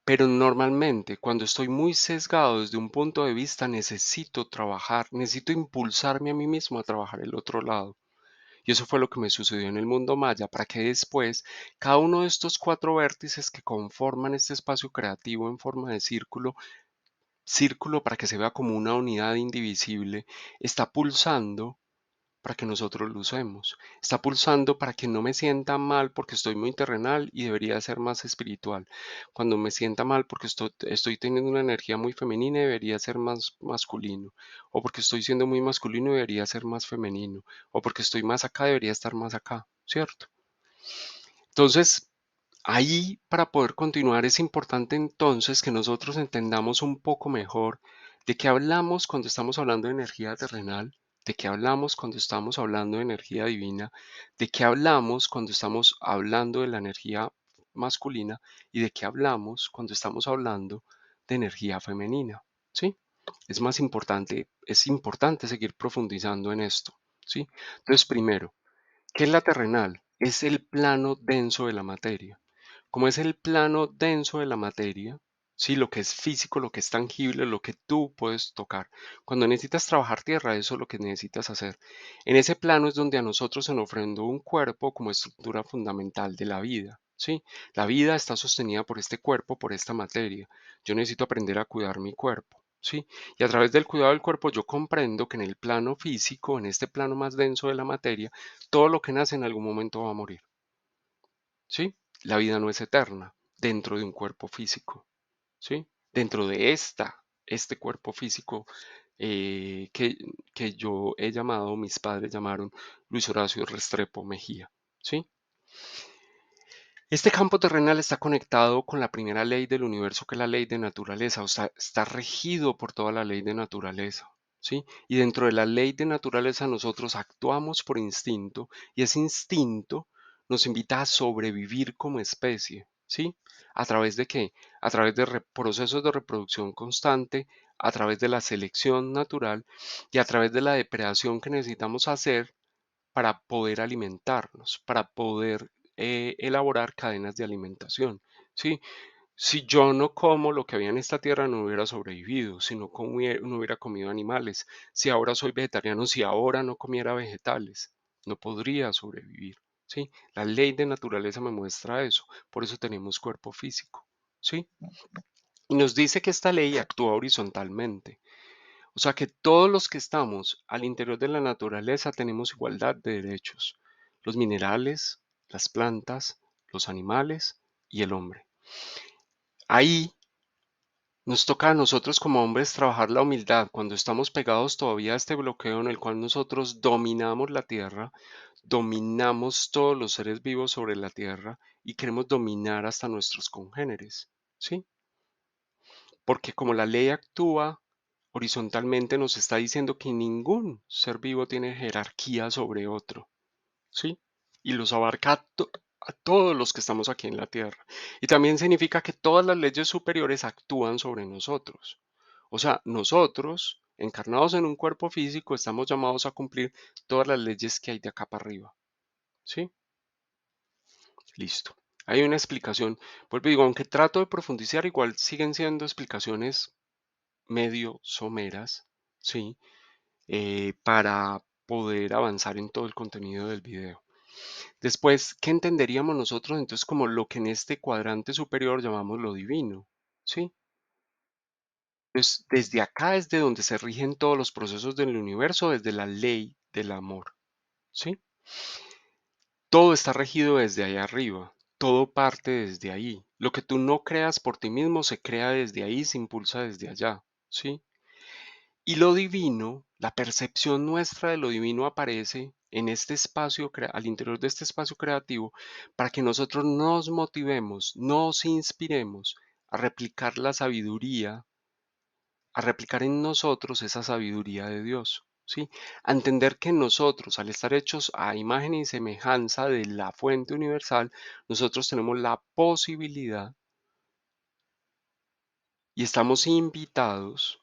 Pero normalmente cuando estoy muy sesgado desde un punto de vista, necesito trabajar, necesito impulsarme a mí mismo a trabajar el otro lado. Y eso fue lo que me sucedió en el mundo maya, para que después cada uno de estos cuatro vértices que conforman este espacio creativo en forma de círculo para que se vea como una unidad indivisible, está pulsando para que nosotros lo usemos. Está pulsando para que no me sienta mal porque estoy muy terrenal y debería ser más espiritual. Cuando me sienta mal porque estoy teniendo una energía muy femenina, debería ser más masculino. O porque estoy siendo muy masculino, debería ser más femenino. O porque estoy más acá, debería estar más acá, ¿cierto? Entonces, ahí para poder continuar es importante entonces que nosotros entendamos un poco mejor de qué hablamos cuando estamos hablando de energía terrenal, de qué hablamos cuando estamos hablando de energía divina, de qué hablamos cuando estamos hablando de la energía masculina y de qué hablamos cuando estamos hablando de energía femenina, ¿sí? Es importante seguir profundizando en esto, ¿sí? Entonces, primero, ¿qué es la terrenal? Es el plano denso de la materia. Como es el plano denso de la materia, sí, lo que es físico, lo que es tangible, lo que tú puedes tocar. Cuando necesitas trabajar tierra, eso es lo que necesitas hacer. En ese plano es donde a nosotros se nos ofrendó un cuerpo como estructura fundamental de la vida, sí. La vida está sostenida por este cuerpo, por esta materia. Yo necesito aprender a cuidar mi cuerpo. ¿Sí? Y a través del cuidado del cuerpo yo comprendo que en el plano físico, en este plano más denso de la materia, todo lo que nace en algún momento va a morir. ¿Sí? La vida no es eterna dentro de un cuerpo físico, ¿sí? Dentro de este cuerpo físico eh, que, que yo he llamado, mis padres llamaron Luis Horacio Restrepo Mejía, ¿sí? Este campo terrenal está conectado con la primera ley del universo, que es la ley de naturaleza, o sea, está regido por toda la ley de naturaleza, ¿sí? Y dentro de la ley de naturaleza nosotros actuamos por instinto y ese instinto nos invita a sobrevivir como especie, ¿sí? ¿A través de qué? A través de procesos de reproducción constante, a través de la selección natural y a través de la depredación que necesitamos hacer para poder alimentarnos, para poder elaborar cadenas de alimentación. ¿Sí? Si yo no como lo que había en esta tierra, no hubiera sobrevivido, si no hubiera comido animales, si ahora soy vegetariano, si ahora no comiera vegetales, no podría sobrevivir. ¿Sí? La ley de naturaleza me muestra eso, por eso tenemos cuerpo físico. ¿Sí? Y nos dice que esta ley actúa horizontalmente. O sea que todos los que estamos al interior de la naturaleza tenemos igualdad de derechos. Los minerales, las plantas, los animales y el hombre. Ahí nos toca a nosotros como hombres trabajar la humildad cuando estamos pegados todavía a este bloqueo en el cual nosotros dominamos la tierra, dominamos todos los seres vivos sobre la tierra y queremos dominar hasta nuestros congéneres. ¿Sí? Porque como la ley actúa horizontalmente, nos está diciendo que ningún ser vivo tiene jerarquía sobre otro, ¿sí? Y los abarca a todos los que estamos aquí en la Tierra. Y también significa que todas las leyes superiores actúan sobre nosotros. O sea, nosotros, encarnados en un cuerpo físico, estamos llamados a cumplir todas las leyes que hay de acá para arriba, ¿sí? Listo. Hay una explicación. Vuelvo y digo, aunque trato de profundizar, igual siguen siendo explicaciones medio someras, ¿sí? Para poder avanzar en todo el contenido del video. Después, ¿qué entenderíamos nosotros entonces como lo que en este cuadrante superior llamamos lo divino? ¿Sí? Entonces, desde acá es de donde se rigen todos los procesos del universo, desde la ley del amor. ¿Sí? Todo está regido desde ahí arriba. Todo parte desde ahí. Lo que tú no creas por ti mismo se crea desde ahí, se impulsa desde allá. ¿Sí? Y lo divino, la percepción nuestra de lo divino aparece en este espacio, al interior de este espacio creativo, para que nosotros nos motivemos, nos inspiremos a replicar la sabiduría, a replicar en nosotros esa sabiduría de Dios, ¿sí? A entender que nosotros, al estar hechos a imagen y semejanza de la fuente universal, nosotros tenemos la posibilidad y estamos invitados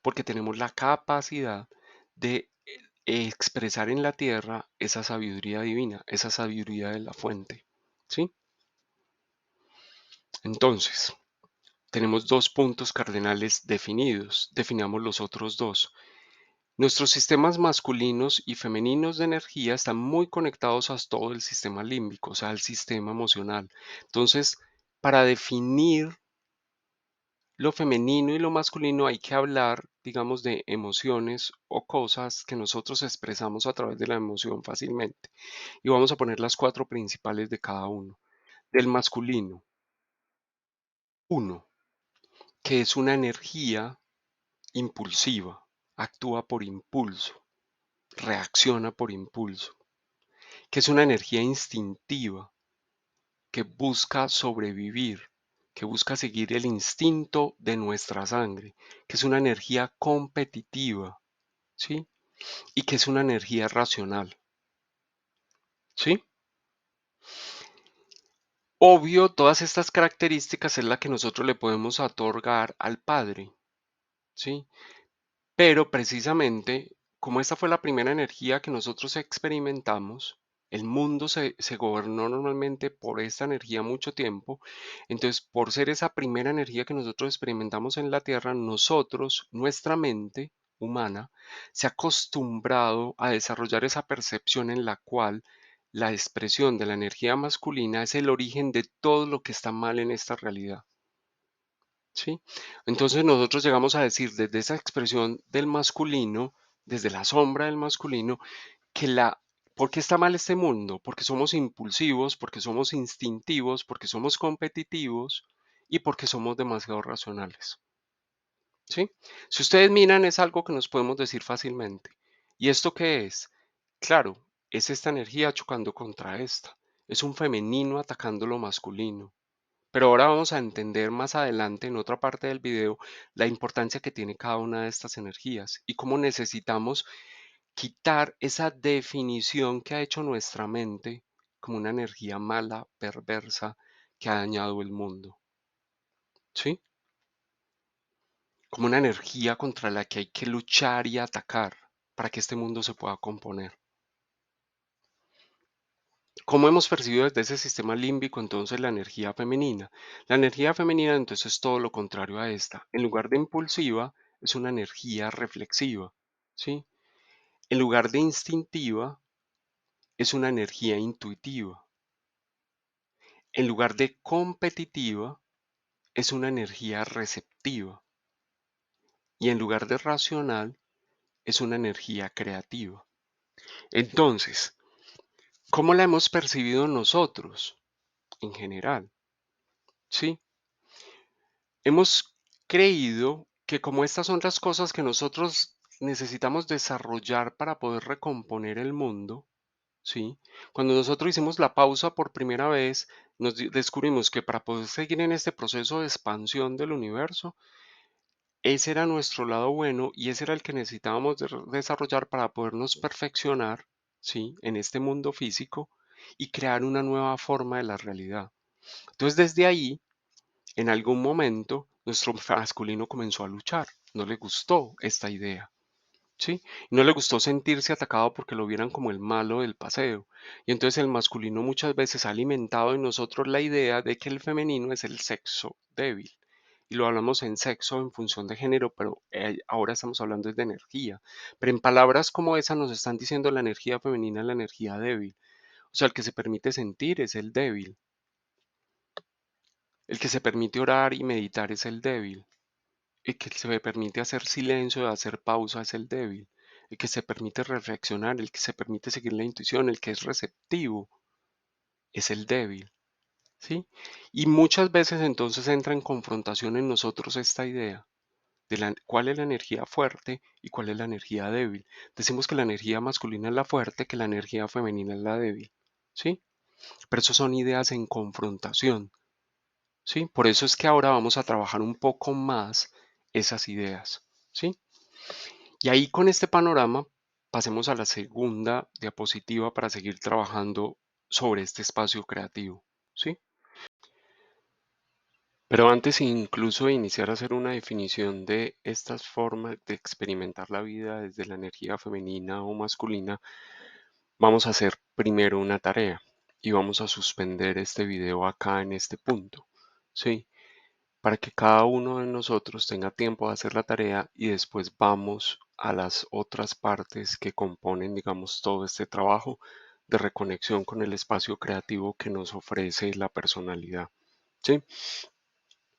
porque tenemos la capacidad de expresar en la tierra esa sabiduría divina, esa sabiduría de la fuente. ¿Sí? Entonces, tenemos dos puntos cardenales definidos. Definamos los otros dos. Nuestros sistemas masculinos y femeninos de energía están muy conectados a todo el sistema límbico, o sea, al sistema emocional. Entonces, para definir lo femenino y lo masculino hay que hablar, digamos, de emociones o cosas que nosotros expresamos a través de la emoción fácilmente. Y vamos a poner las cuatro principales de cada uno. Del masculino, uno, que es una energía impulsiva, actúa por impulso, reacciona por impulso, que es una energía instintiva, que busca sobrevivir, que busca seguir el instinto de nuestra sangre, que es una energía competitiva, ¿sí? Y que es una energía racional, ¿sí? Obvio, todas estas características es la que nosotros le podemos otorgar al Padre, ¿sí? Pero precisamente, como esta fue la primera energía que nosotros experimentamos, el mundo se gobernó normalmente por esta energía mucho tiempo. Entonces, por ser esa primera energía que nosotros experimentamos en la Tierra, nosotros, nuestra mente humana, se ha acostumbrado a desarrollar esa percepción en la cual la expresión de la energía masculina es el origen de todo lo que está mal en esta realidad. ¿Sí? Entonces nosotros llegamos a decir desde esa expresión del masculino, desde la sombra del masculino, que ¿por qué está mal este mundo? Porque somos impulsivos, porque somos instintivos, porque somos competitivos y porque somos demasiado racionales. ¿Sí? Si ustedes miran, es algo que nos podemos decir fácilmente. ¿Y esto qué es? Claro, es esta energía chocando contra esta. Es un femenino atacando lo masculino. Pero ahora vamos a entender más adelante en otra parte del video la importancia que tiene cada una de estas energías y cómo necesitamos quitar esa definición que ha hecho nuestra mente como una energía mala, perversa, que ha dañado el mundo. ¿Sí? Como una energía contra la que hay que luchar y atacar para que este mundo se pueda componer. ¿Cómo hemos percibido desde ese sistema límbico entonces la energía femenina? La energía femenina entonces es todo lo contrario a esta. En lugar de impulsiva, es una energía reflexiva, ¿sí? En lugar de instintiva, es una energía intuitiva. En lugar de competitiva, es una energía receptiva. Y en lugar de racional, es una energía creativa. Entonces, ¿cómo la hemos percibido nosotros en general? ¿Sí? Hemos creído que como estas son las cosas que nosotros necesitamos desarrollar para poder recomponer el mundo, ¿sí? Cuando nosotros hicimos la pausa por primera vez, descubrimos que para poder seguir en este proceso de expansión del universo, ese era nuestro lado bueno y ese era el que necesitábamos desarrollar para podernos perfeccionar, ¿sí? En este mundo físico y crear una nueva forma de la realidad. Entonces, desde ahí en algún momento, nuestro masculino comenzó a luchar. No le gustó esta idea, ¿sí? No le gustó sentirse atacado porque lo vieran como el malo del paseo. Y entonces el masculino muchas veces ha alimentado en nosotros la idea de que el femenino es el sexo débil. Y lo hablamos en sexo en función de género, pero ahora estamos hablando de energía. Pero en palabras como esa nos están diciendo la energía femenina es la energía débil. O sea, el que se permite sentir es el débil. El que se permite orar y meditar es el débil. El que se permite hacer silencio, hacer pausa es el débil. El que se permite reflexionar, el que se permite seguir la intuición, el que es receptivo, es el débil. ¿Sí? Y muchas veces entonces entra en confrontación en nosotros esta idea de cuál es la energía fuerte y cuál es la energía débil. Decimos que la energía masculina es la fuerte, que la energía femenina es la débil. ¿Sí? Pero eso son ideas en confrontación. ¿Sí? Por eso es que ahora vamos a trabajar un poco más esas ideas. ¿Sí? Y ahí con este panorama pasemos a la segunda diapositiva para seguir trabajando sobre este espacio creativo, ¿sí? Pero antes incluso de iniciar a hacer una definición de estas formas de experimentar la vida desde la energía femenina o masculina, vamos a hacer primero una tarea y vamos a suspender este video acá en este punto, ¿sí? Para que cada uno de nosotros tenga tiempo de hacer la tarea y después vamos a las otras partes que componen, digamos, todo este trabajo de reconexión con el espacio creativo que nos ofrece la personalidad. ¿Sí?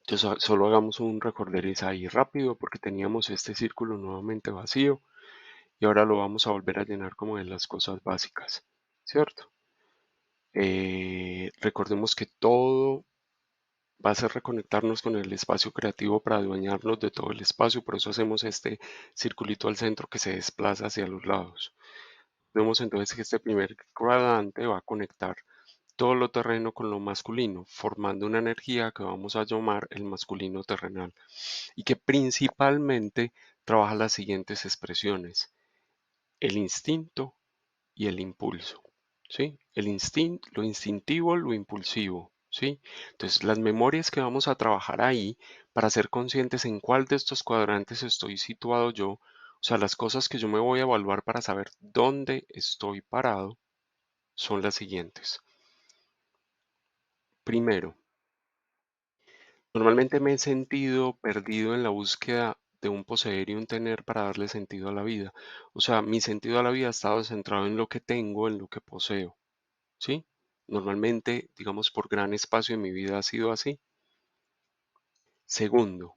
Entonces solo hagamos un recorderis ahí rápido porque teníamos este círculo nuevamente vacío y ahora lo vamos a volver a llenar como de las cosas básicas, ¿cierto? Recordemos que todo va a ser reconectarnos con el espacio creativo para adueñarnos de todo el espacio, por eso hacemos este circulito al centro que se desplaza hacia los lados. Vemos entonces que este primer cuadrante va a conectar todo lo terreno con lo masculino, formando una energía que vamos a llamar el masculino terrenal y que principalmente trabaja las siguientes expresiones: el instinto y el impulso. ¿Sí? El instinto, lo instintivo, lo impulsivo. ¿sí? Entonces, las memorias que vamos a trabajar ahí para ser conscientes en cuál de estos cuadrantes estoy situado yo, o sea, las cosas que yo me voy a evaluar para saber dónde estoy parado, son las siguientes. Primero, normalmente me he sentido perdido en la búsqueda de un poseer y un tener para darle sentido a la vida. O sea, mi sentido a la vida ha estado centrado en lo que tengo, en lo que poseo, ¿sí? Normalmente, digamos, por gran espacio en mi vida ha sido así. Segundo,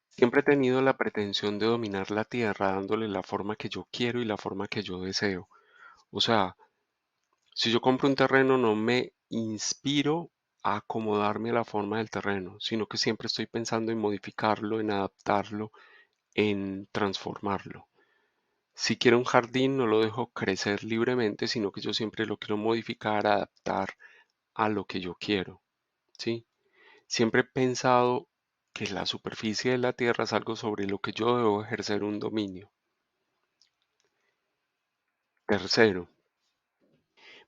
siempre he tenido la pretensión de dominar la tierra dándole la forma que yo quiero y la forma que yo deseo. O sea, si yo compro un terreno no me inspiro a acomodarme a la forma del terreno, sino que siempre estoy pensando en modificarlo, en adaptarlo, en transformarlo. Si quiero un jardín no lo dejo crecer libremente, sino que yo siempre lo quiero modificar, adaptar a lo que yo quiero, ¿sí? Siempre he pensado que la superficie de la Tierra es algo sobre lo que yo debo ejercer un dominio. Tercero,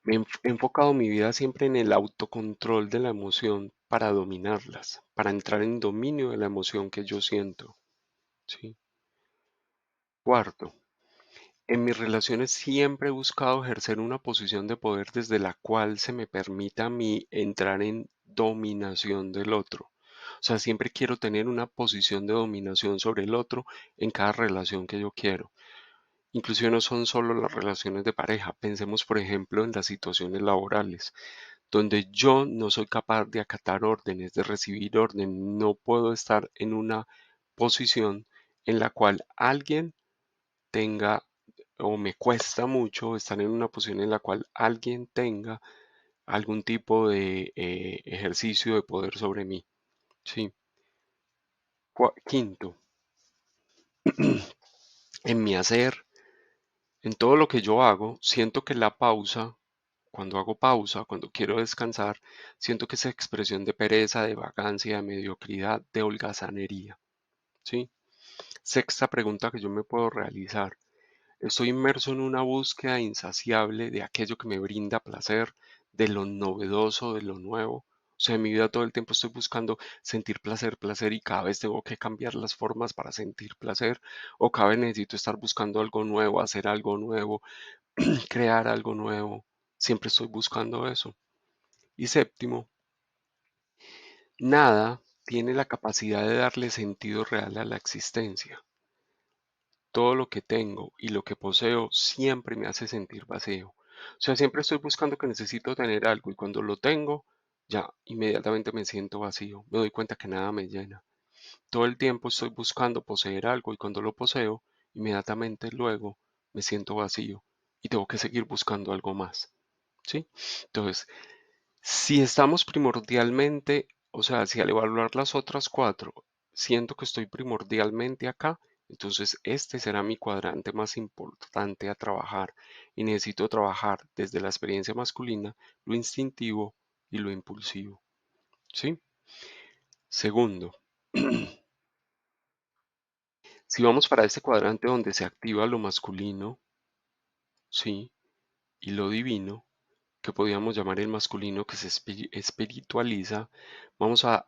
he enfocado mi vida siempre en el autocontrol de la emoción para dominarlas, para entrar en dominio de la emoción que yo siento. ¿Sí? Cuarto, en mis relaciones siempre he buscado ejercer una posición de poder desde la cual se me permita a mí entrar en dominación del otro. O sea, siempre quiero tener una posición de dominación sobre el otro en cada relación que yo quiero. Inclusive no son solo las relaciones de pareja. Pensemos, por ejemplo, en las situaciones laborales, donde yo no soy capaz de acatar órdenes, de recibir órdenes, no puedo estar en una posición en la cual alguien tenga, o me cuesta mucho estar en una posición en la cual alguien tenga algún tipo de ejercicio de poder sobre mí. Sí. Quinto, en mi hacer, en todo lo que yo hago, siento que la pausa, cuando hago pausa, cuando quiero descansar, siento que esa expresión de pereza, de vagancia, de mediocridad, de holgazanería. ¿Sí? Sexta pregunta que yo me puedo realizar. Estoy inmerso en una búsqueda insaciable de aquello que me brinda placer, de lo novedoso, de lo nuevo. O sea, en mi vida todo el tiempo estoy buscando sentir placer, placer y cada vez tengo que cambiar las formas para sentir placer o cada vez necesito estar buscando algo nuevo, hacer algo nuevo, crear algo nuevo. Siempre estoy buscando eso. Y séptimo, nada tiene la capacidad de darle sentido real a la existencia. Todo lo que tengo y lo que poseo siempre me hace sentir vacío. O sea, siempre estoy buscando que necesito tener algo y cuando lo tengo, ya inmediatamente me siento vacío. Me doy cuenta que nada me llena. Todo el tiempo estoy buscando poseer algo y cuando lo poseo, inmediatamente luego me siento vacío y tengo que seguir buscando algo más. ¿Sí? Entonces, si estamos primordialmente, o sea, si al evaluar las otras cuatro, siento que estoy primordialmente acá, entonces este será mi cuadrante más importante a trabajar y necesito trabajar desde la experiencia masculina, lo instintivo y lo impulsivo. ¿Sí? Segundo, si vamos para este cuadrante donde se activa lo masculino, ¿sí? Y lo divino, que podríamos llamar el masculino que se espiritualiza, vamos a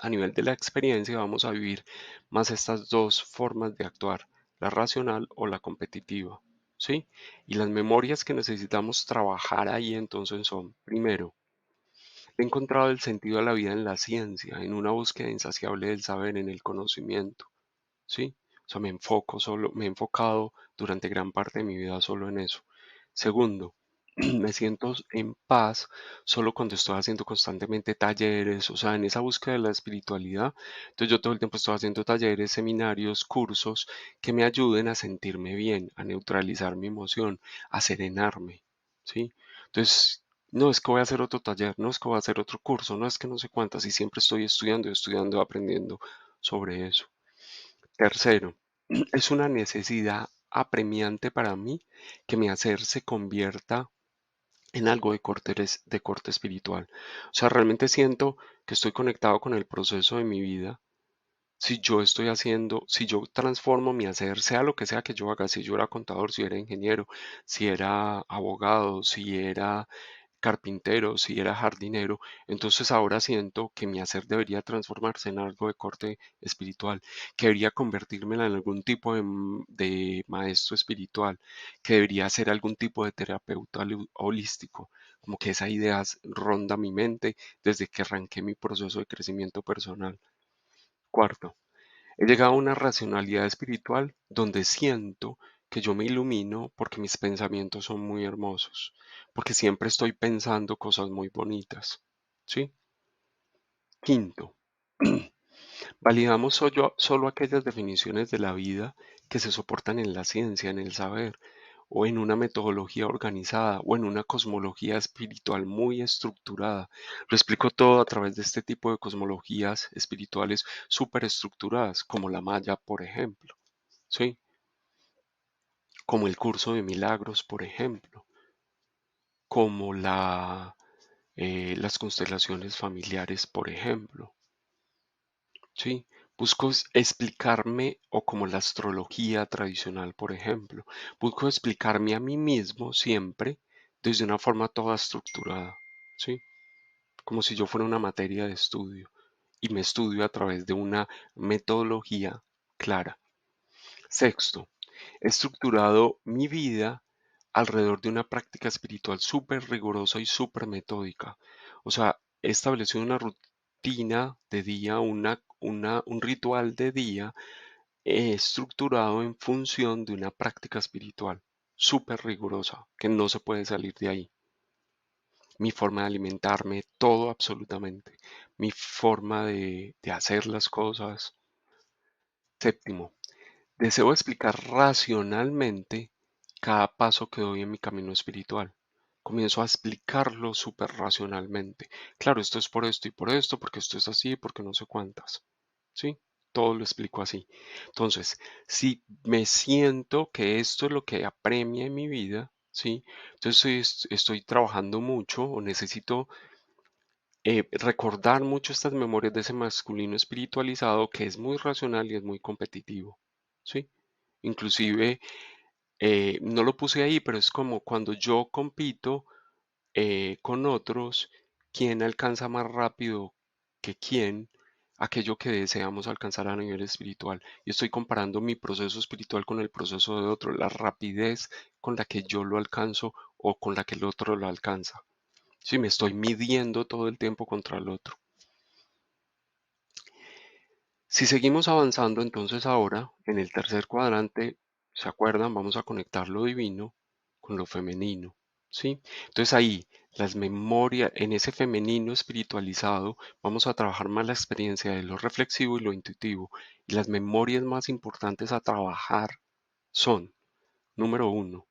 nivel de la experiencia, vamos a vivir más estas dos formas de actuar, la racional o la competitiva, ¿sí? Y las memorias que necesitamos trabajar ahí entonces son, primero, he encontrado el sentido de la vida en la ciencia, en una búsqueda insaciable del saber, en el conocimiento, ¿sí? O sea, me he enfocado durante gran parte de mi vida solo en eso. Segundo, me siento en paz solo cuando estoy haciendo constantemente talleres, o sea, en esa búsqueda de la espiritualidad. Entonces yo todo el tiempo estoy haciendo talleres, seminarios, cursos que me ayuden a sentirme bien, a neutralizar mi emoción, a serenarme, ¿sí? Entonces, no es que voy a hacer otro taller, no es que voy a hacer otro curso, no es que no sé cuántas, y siempre estoy estudiando y estudiando, aprendiendo sobre eso. Tercero, es una necesidad apremiante para mí que mi hacer se convierta en algo de corte espiritual. O sea, realmente siento que estoy conectado con el proceso de mi vida. Si yo estoy haciendo, si yo transformo mi hacer, sea lo que sea que yo haga, si yo era contador, si era ingeniero, si era abogado, si era carpintero, si era jardinero, entonces ahora siento que mi hacer debería transformarse en algo de corte espiritual, que debería convertirme en algún tipo de maestro espiritual, que debería ser algún tipo de terapeuta holístico, como que esa idea ronda mi mente desde que arranqué mi proceso de crecimiento personal. Cuarto, he llegado a una racionalidad espiritual donde siento que yo me ilumino porque mis pensamientos son muy hermosos, porque siempre estoy pensando cosas muy bonitas. ¿Sí? Quinto, validamos solo aquellas definiciones de la vida que se soportan en la ciencia, en el saber, o en una metodología organizada, o en una cosmología espiritual muy estructurada. Lo explico todo a través de este tipo de cosmologías espirituales súper estructuradas, como la maya, por ejemplo. ¿Sí? Como el curso de milagros, por ejemplo, como las constelaciones familiares, por ejemplo, ¿sí? Busco explicarme, o como la astrología tradicional, por ejemplo, busco explicarme a mí mismo siempre desde una forma toda estructurada, ¿sí? Como si yo fuera una materia de estudio y me estudio a través de una metodología clara. Sexto, he estructurado mi vida alrededor de una práctica espiritual súper rigurosa y súper metódica. O sea, he establecido una rutina de día, un ritual de día estructurado en función de una práctica espiritual súper rigurosa, que no se puede salir de ahí. Mi forma de alimentarme, todo absolutamente. Mi forma de hacer las cosas. Séptimo, deseo explicar racionalmente cada paso que doy en mi camino espiritual. Comienzo a explicarlo súper racionalmente. Claro, esto es por esto y por esto, porque esto es así, porque no sé cuántas. ¿Sí? Todo lo explico así. Entonces, si me siento que esto es lo que apremia en mi vida, ¿sí? Entonces estoy trabajando mucho o necesito recordar mucho estas memorias de ese masculino espiritualizado que es muy racional y es muy competitivo. ¿Sí? Inclusive, no lo puse ahí, pero es como cuando yo compito con otros, quién alcanza más rápido que quién aquello que deseamos alcanzar a nivel espiritual. Y estoy comparando mi proceso espiritual con el proceso de otro, la rapidez con la que yo lo alcanzo o con la que el otro lo alcanza. Sí, me estoy midiendo todo el tiempo contra el otro. Si seguimos avanzando, entonces ahora, en el tercer cuadrante, ¿se acuerdan? Vamos a conectar lo divino con lo femenino, ¿sí? Entonces ahí, las memorias, en ese femenino espiritualizado, vamos a trabajar más la experiencia de lo reflexivo y lo intuitivo. Y las memorias más importantes a trabajar son, número uno,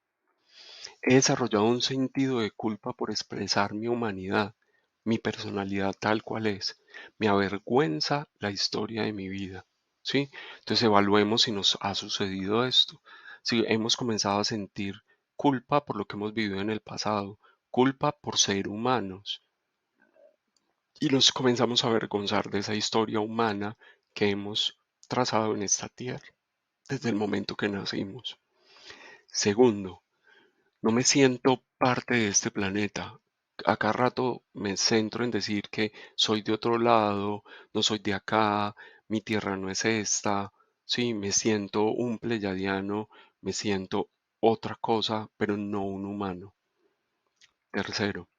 he desarrollado un sentido de culpa por expresar mi humanidad, mi personalidad tal cual es. Me avergüenza la historia de mi vida. ¿Sí? Entonces evaluemos si nos ha sucedido esto. Si hemos comenzado a sentir culpa por lo que hemos vivido en el pasado, culpa por ser humanos. Y nos comenzamos a avergonzar de esa historia humana que hemos trazado en esta tierra desde el momento que nacimos. Segundo, no me siento parte de este planeta. A cada rato me centro en decir que soy de otro lado, no soy de acá, mi tierra no es esta. Sí, me siento un pleyadiano, me siento otra cosa, pero no un humano. Tercero,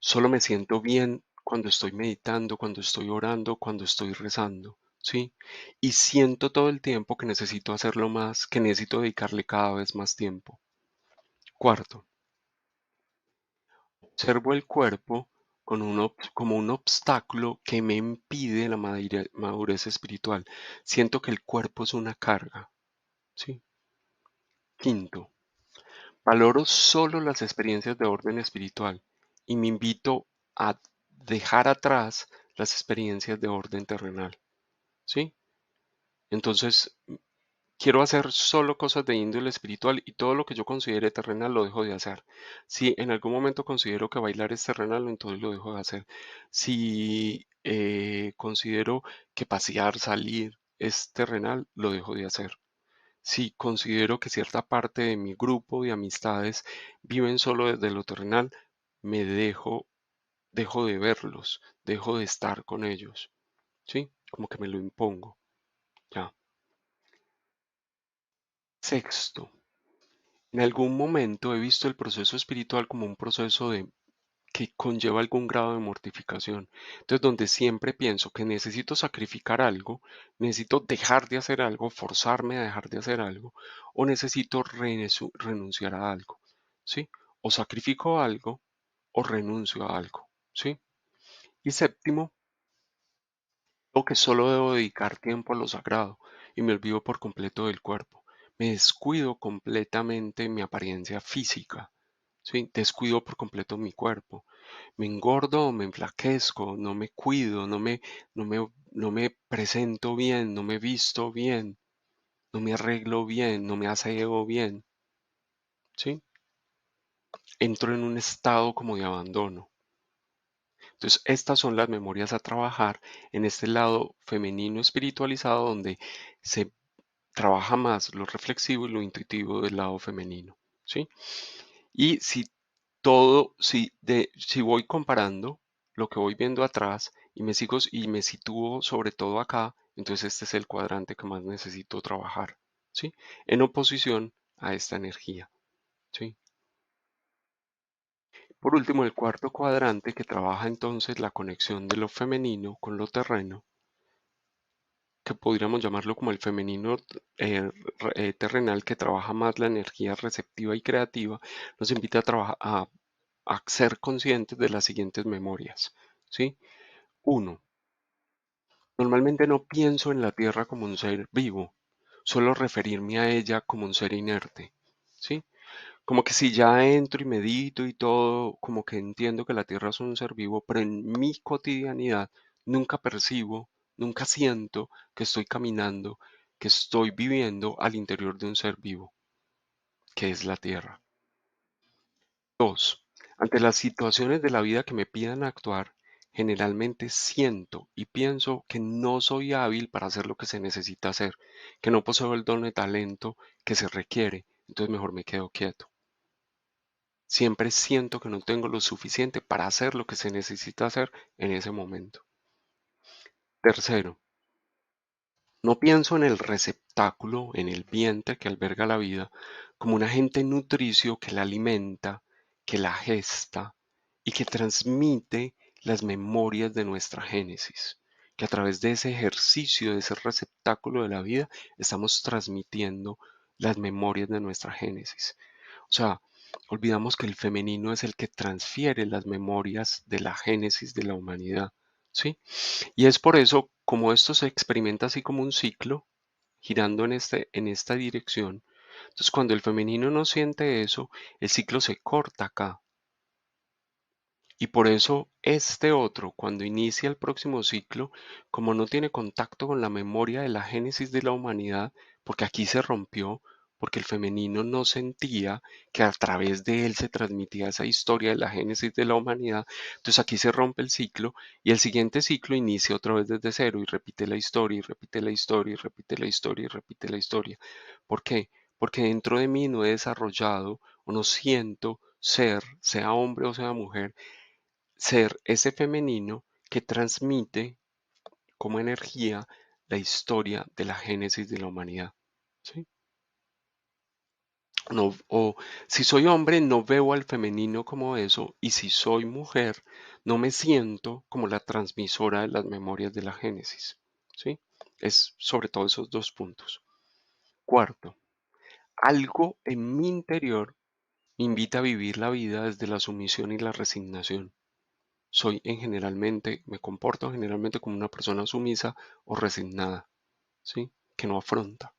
solo me siento bien cuando estoy meditando, cuando estoy orando, cuando estoy rezando. ¿Sí? Y siento todo el tiempo que necesito hacerlo más, que necesito dedicarle cada vez más tiempo. Cuarto, observo el cuerpo como un obstáculo que me impide la madurez espiritual. Siento que el cuerpo es una carga. ¿Sí? Quinto, valoro solo las experiencias de orden espiritual y me invito a dejar atrás las experiencias de orden terrenal. ¿Sí? Entonces, quiero hacer solo cosas de índole espiritual y todo lo que yo considere terrenal lo dejo de hacer. Si en algún momento considero que bailar es terrenal, entonces lo dejo de hacer. Si considero que pasear, salir es terrenal, lo dejo de hacer. Si considero que cierta parte de mi grupo de amistades viven solo desde lo terrenal, me dejo de verlos, dejo de estar con ellos, ¿sí? Como que me lo impongo, ya. Sexto, en algún momento he visto el proceso espiritual como un proceso que conlleva algún grado de mortificación. Entonces, donde siempre pienso que necesito sacrificar algo, necesito dejar de hacer algo, forzarme a dejar de hacer algo, o necesito renunciar a algo, ¿sí? O sacrifico algo o renuncio a algo, ¿sí? Y séptimo, o que solo debo dedicar tiempo a lo sagrado y me olvido por completo del cuerpo. Me descuido completamente mi apariencia física, ¿sí? Descuido por completo mi cuerpo. Me engordo o me enflaquezco, no me cuido, no me presento bien, no me visto bien, no me arreglo bien, no me aseo bien, ¿sí? Entro en un estado como de abandono. Entonces, estas son las memorias a trabajar en este lado femenino espiritualizado donde se trabaja más lo reflexivo y lo intuitivo del lado femenino, ¿sí? Y si voy comparando lo que voy viendo atrás y me sitúo sobre todo acá, entonces este es el cuadrante que más necesito trabajar, ¿sí? En oposición a esta energía, ¿sí? Por último, el cuarto cuadrante que trabaja entonces la conexión de lo femenino con lo terreno, que podríamos llamarlo como el femenino terrenal que trabaja más la energía receptiva y creativa, nos invita a trabajar a ser conscientes de las siguientes memorias, ¿sí? Uno, normalmente no pienso en la Tierra como un ser vivo, suelo referirme a ella como un ser inerte, ¿sí? Como que si ya entro y medito y todo, como que entiendo que la Tierra es un ser vivo, pero en mi cotidianidad nunca percibo, nunca siento que estoy caminando, que estoy viviendo al interior de un ser vivo, que es la Tierra. Dos, ante las situaciones de la vida que me pidan actuar, generalmente siento y pienso que no soy hábil para hacer lo que se necesita hacer, que no poseo el don de talento que se requiere, entonces mejor me quedo quieto. Siempre siento que no tengo lo suficiente para hacer lo que se necesita hacer en ese momento. Tercero, no pienso en el receptáculo, en el vientre que alberga la vida, como un agente nutricio que la alimenta, que la gesta y que transmite las memorias de nuestra génesis, que a través de ese ejercicio, de ese receptáculo de la vida, estamos transmitiendo las memorias de nuestra génesis. O sea, olvidamos que el femenino es el que transfiere las memorias de la génesis de la humanidad, ¿sí? Y es por eso, como esto se experimenta así como un ciclo, girando en esta dirección, entonces cuando el femenino no siente eso, el ciclo se corta acá. Y por eso este otro, cuando inicia el próximo ciclo, como no tiene contacto con la memoria de la génesis de la humanidad, porque aquí se rompió, porque el femenino no sentía que a través de él se transmitía esa historia de la génesis de la humanidad, entonces aquí se rompe el ciclo y el siguiente ciclo inicia otra vez desde cero y repite la historia y repite la historia y repite la historia y repite la historia. ¿Por qué? Porque dentro de mí no he desarrollado o no siento ser, sea hombre o sea mujer, ser ese femenino que transmite como energía la historia de la génesis de la humanidad. ¿Sí? No, o si soy hombre, no veo al femenino como eso, y si soy mujer, no me siento como la transmisora de las memorias de la génesis. ¿Sí? Es sobre todo esos dos puntos. Cuarto, algo en mi interior me invita a vivir la vida desde la sumisión y la resignación. Me comporto generalmente como una persona sumisa o resignada, ¿sí? Que no afronta.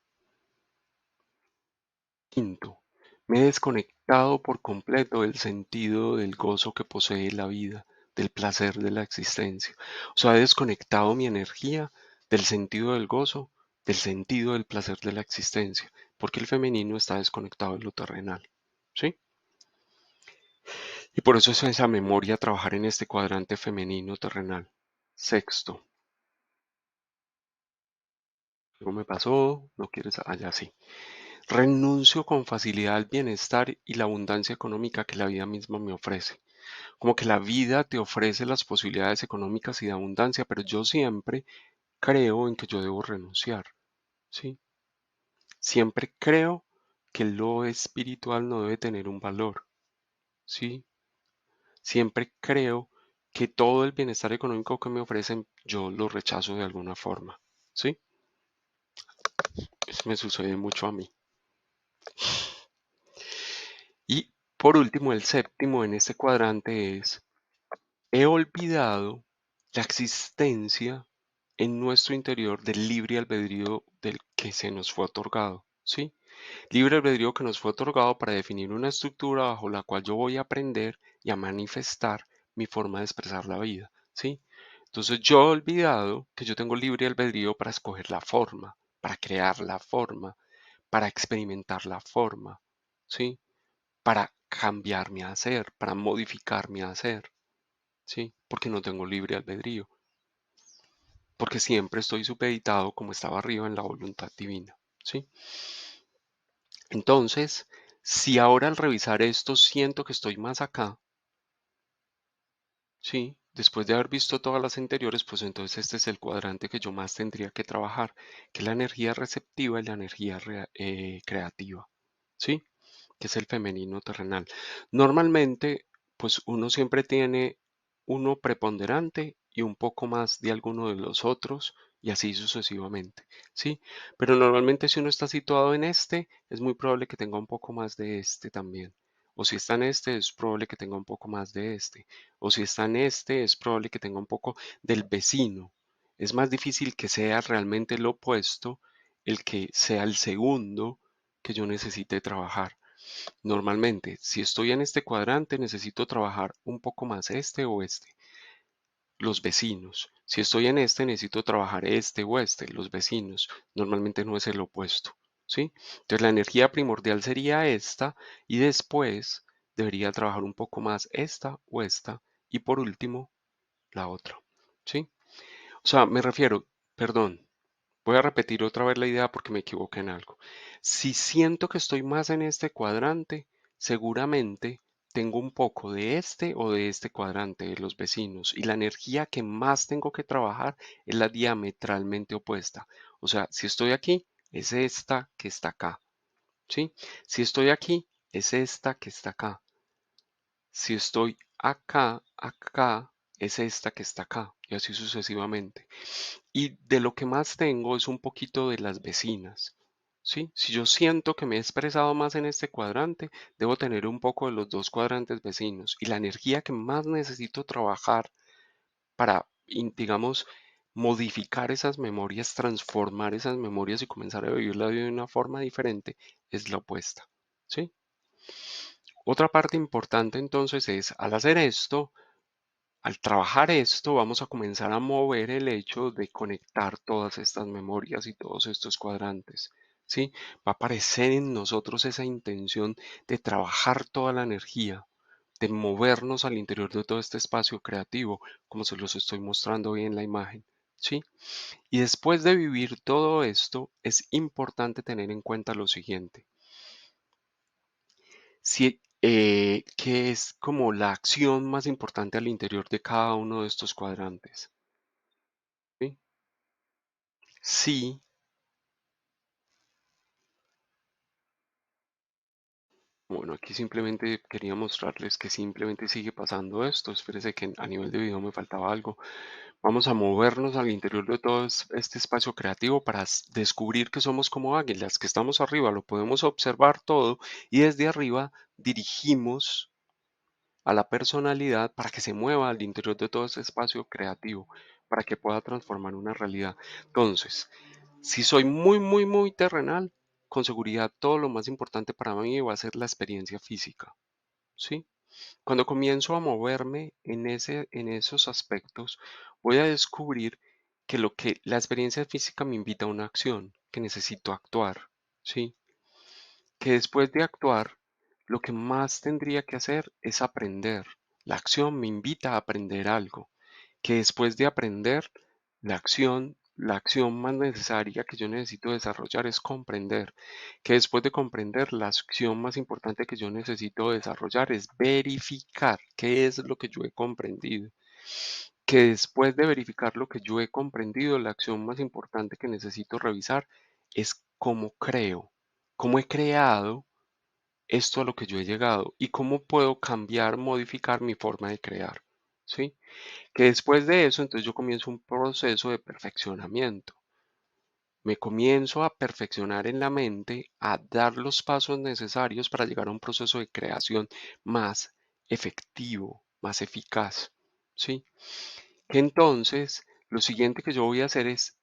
Quinto, me he desconectado por completo del sentido del gozo que posee la vida, del placer de la existencia. O sea, he desconectado mi energía del sentido del gozo, del sentido del placer de la existencia, porque el femenino está desconectado de lo terrenal, ¿sí? Y por eso es esa memoria trabajar en este cuadrante femenino terrenal. Sexto, algo me pasó, no quieres, allá sí. Renuncio con facilidad al bienestar y la abundancia económica que la vida misma me ofrece. Como que la vida te ofrece las posibilidades económicas y de abundancia, pero yo siempre creo en que yo debo renunciar, ¿sí? Siempre creo que lo espiritual no debe tener un valor, ¿sí? Siempre creo que todo el bienestar económico que me ofrecen yo lo rechazo de alguna forma, ¿sí? Eso me sucede mucho a mí. Y por último, el séptimo en este cuadrante es, he olvidado la existencia en nuestro interior del libre albedrío del que se nos fue otorgado, ¿sí? Libre albedrío que nos fue otorgado para definir una estructura bajo la cual yo voy a aprender y a manifestar mi forma de expresar la vida, ¿sí? Entonces yo he olvidado que yo tengo libre albedrío para escoger la forma, para crear la forma, para experimentar la forma, ¿sí? Para cambiar mi hacer, para modificar mi hacer, ¿sí? Porque no tengo libre albedrío, porque siempre estoy supeditado como estaba arriba en la voluntad divina, ¿sí? Entonces, si ahora al revisar esto siento que estoy más acá, ¿sí? Después de haber visto todas las anteriores, pues entonces este es el cuadrante que yo más tendría que trabajar, que es la energía receptiva y la energía creativa, ¿sí? Que es el femenino terrenal. Normalmente, pues uno siempre tiene uno preponderante y un poco más de alguno de los otros y así sucesivamente, ¿sí? Pero normalmente si uno está situado en este, es muy probable que tenga un poco más de este también. O si está en este, es probable que tenga un poco más de este. O si está en este, es probable que tenga un poco del vecino. Es más difícil que sea realmente el opuesto, el que sea el segundo que yo necesite trabajar. Normalmente, si estoy en este cuadrante, necesito trabajar un poco más este o este, los vecinos. Si estoy en este, necesito trabajar este o este, los vecinos. Normalmente no es el opuesto, ¿sí? Entonces la energía primordial sería esta y después debería trabajar un poco más esta o esta y por último la otra, ¿sí? O sea, me refiero, perdón, voy a repetir otra vez la idea porque me equivoqué en algo. Si siento que estoy más en este cuadrante, seguramente tengo un poco de este o de este cuadrante, de los vecinos, y la energía que más tengo que trabajar es la diametralmente opuesta. O sea, si estoy aquí, es esta que está acá, ¿sí? Si estoy aquí, es esta que está acá. Si estoy acá, es esta que está acá, y así sucesivamente. Y de lo que más tengo es un poquito de las vecinas, ¿sí? Si yo siento que me he expresado más en este cuadrante, debo tener un poco de los dos cuadrantes vecinos. Y la energía que más necesito trabajar para, digamos, modificar esas memorias, transformar esas memorias y comenzar a vivir la vida de una forma diferente, es la opuesta, ¿sí? Otra parte importante entonces es, al hacer esto, al trabajar esto, vamos a comenzar a mover el hecho de conectar todas estas memorias y todos estos cuadrantes, ¿sí? Va a aparecer en nosotros esa intención de trabajar toda la energía, de movernos al interior de todo este espacio creativo, como se los estoy mostrando hoy en la imagen, ¿sí? Y después de vivir todo esto, es importante tener en cuenta lo siguiente. Si, ¿qué es como la acción más importante al interior de cada uno de estos cuadrantes? ¿Sí? Sí, bueno, aquí simplemente quería mostrarles que simplemente sigue pasando esto. Espérese que a nivel de video me faltaba algo. Vamos a movernos al interior de todo este espacio creativo para descubrir que somos como águilas, que estamos arriba, lo podemos observar todo y desde arriba dirigimos a la personalidad para que se mueva al interior de todo ese espacio creativo, para que pueda transformar una realidad. Entonces, si soy muy terrenal, con seguridad todo lo más importante para mí va a ser la experiencia física, ¿sí? Cuando comienzo a moverme en esos aspectos, voy a descubrir que lo que la experiencia física me invita a una acción, que necesito actuar, ¿sí? Que después de actuar, lo que más tendría que hacer es aprender. La acción me invita a aprender algo, que después de aprender, la acción la acción más necesaria que yo necesito desarrollar es comprender, que después de comprender, la acción más importante que yo necesito desarrollar es verificar qué es lo que yo he comprendido, que después de verificar lo que yo he comprendido, la acción más importante que necesito revisar es cómo creo, cómo he creado esto a lo que yo he llegado y cómo puedo cambiar, modificar mi forma de crear, ¿sí? Que después de eso, entonces yo comienzo un proceso de perfeccionamiento. Me comienzo a perfeccionar en la mente, a dar los pasos necesarios para llegar a un proceso de creación más efectivo, más eficaz, ¿sí? Que entonces lo siguiente que yo voy a hacer es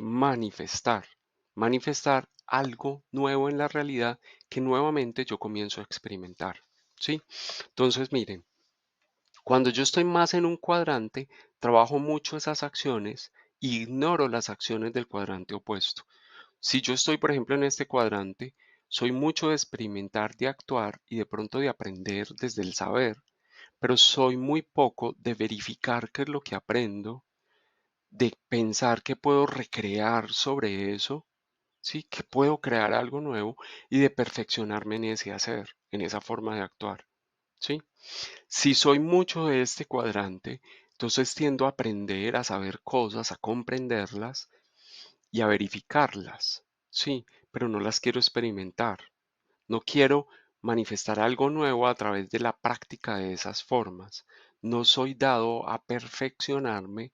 manifestar algo nuevo en la realidad que nuevamente yo comienzo a experimentar, ¿sí? Entonces, miren, cuando yo estoy más en un cuadrante, trabajo mucho esas acciones e ignoro las acciones del cuadrante opuesto. Si yo estoy, por ejemplo, en este cuadrante, soy mucho de experimentar, de actuar y de pronto de aprender desde el saber, pero soy muy poco de verificar qué es lo que aprendo, de pensar que puedo recrear sobre eso, sí, que puedo crear algo nuevo y de perfeccionarme en ese hacer, en esa forma de actuar, sí. Si soy mucho de este cuadrante, entonces tiendo a aprender, a saber cosas, a comprenderlas y a verificarlas, sí, pero no las quiero experimentar. No quiero manifestar algo nuevo a través de la práctica de esas formas. No soy dado a perfeccionarme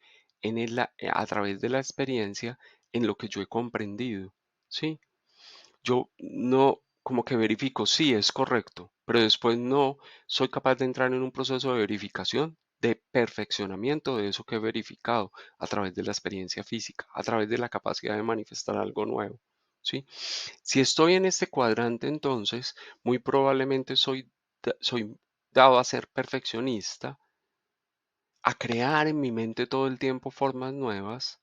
a través de la experiencia en lo que yo he comprendido, sí. Yo no, como que verifico, sí, es correcto, pero después no soy capaz de entrar en un proceso de verificación, de perfeccionamiento de eso que he verificado a través de la experiencia física, a través de la capacidad de manifestar algo nuevo, ¿sí? Si estoy en este cuadrante, entonces, muy probablemente soy dado a ser perfeccionista, a crear en mi mente todo el tiempo formas nuevas,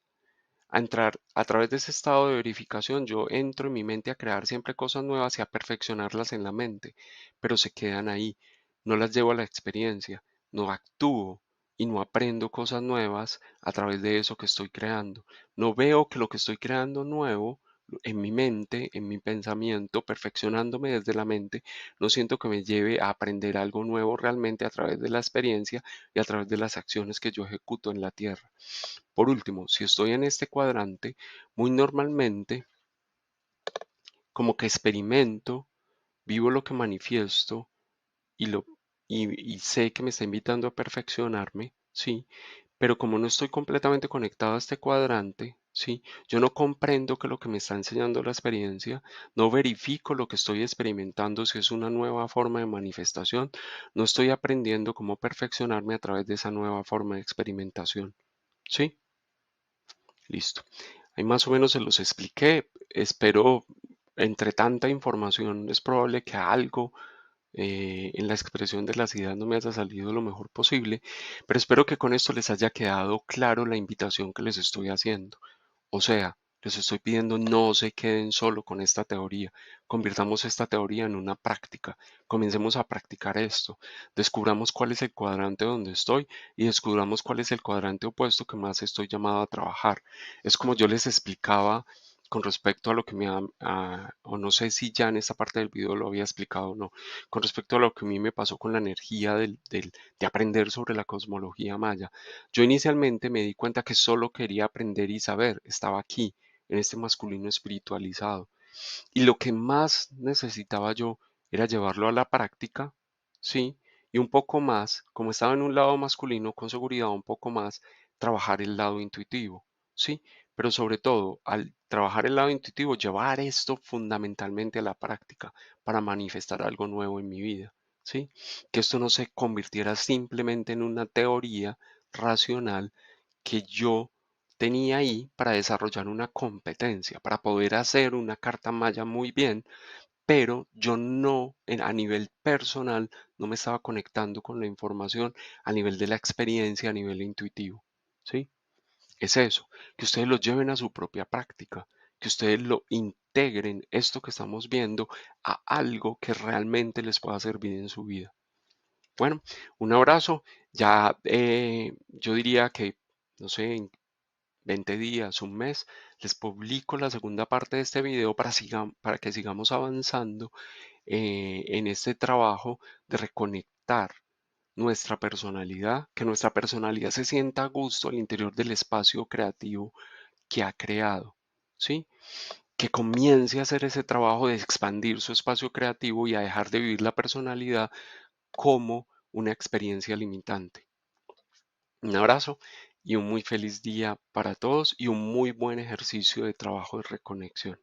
a entrar a través de ese estado de verificación, yo entro en mi mente a crear siempre cosas nuevas y a perfeccionarlas en la mente, pero se quedan ahí, no las llevo a la experiencia, no actúo y no aprendo cosas nuevas a través de eso que estoy creando. No veo que lo que estoy creando nuevo en mi mente, en mi pensamiento, perfeccionándome desde la mente, no siento que me lleve a aprender algo nuevo realmente a través de la experiencia y a través de las acciones que yo ejecuto en la tierra. Por último, si estoy en este cuadrante, muy normalmente como que experimento, vivo lo que manifiesto y, y sé que me está invitando a perfeccionarme, sí, pero como no estoy completamente conectado a este cuadrante, sí, yo no comprendo que lo que me está enseñando la experiencia, no verifico lo que estoy experimentando si es una nueva forma de manifestación, no estoy aprendiendo cómo perfeccionarme a través de esa nueva forma de experimentación, sí. Listo. Ahí más o menos se los expliqué. Espero, entre tanta información, es probable que algo en la expresión de las ideas no me haya salido lo mejor posible, pero espero que con esto les haya quedado claro la invitación que les estoy haciendo. O sea, les estoy pidiendo no se queden solo con esta teoría, convirtamos esta teoría en una práctica, comencemos a practicar esto, descubramos cuál es el cuadrante donde estoy y descubramos cuál es el cuadrante opuesto que más estoy llamado a trabajar. Es como yo les explicaba con respecto a lo que o no sé si ya en esta parte del video lo había explicado o no, con respecto a lo que a mí me pasó con la energía de aprender sobre la cosmología maya. Yo inicialmente me di cuenta que solo quería aprender y saber, estaba aquí, en este masculino espiritualizado. Y lo que más necesitaba yo era llevarlo a la práctica, sí, y un poco más, como estaba en un lado masculino, con seguridad un poco más, trabajar el lado intuitivo, sí, pero sobre todo al trabajar el lado intuitivo, llevar esto fundamentalmente a la práctica para manifestar algo nuevo en mi vida, sí, que esto no se convirtiera simplemente en una teoría racional que yo tenía ahí para desarrollar una competencia, para poder hacer una carta maya muy bien, pero yo no, a nivel personal, no me estaba conectando con la información a nivel de la experiencia, a nivel intuitivo. ¿Sí? Es eso, que ustedes lo lleven a su propia práctica, que ustedes lo integren, esto que estamos viendo, a algo que realmente les pueda servir en su vida. Bueno, un abrazo. Ya yo diría que, no sé, 20 días, un mes, les publico la segunda parte de este video para que sigamos avanzando en este trabajo de reconectar nuestra personalidad, que nuestra personalidad se sienta a gusto al interior del espacio creativo que ha creado, ¿sí? Que comience a hacer ese trabajo de expandir su espacio creativo y a dejar de vivir la personalidad como una experiencia limitante. Un abrazo y un muy feliz día para todos y un muy buen ejercicio de trabajo de reconexión.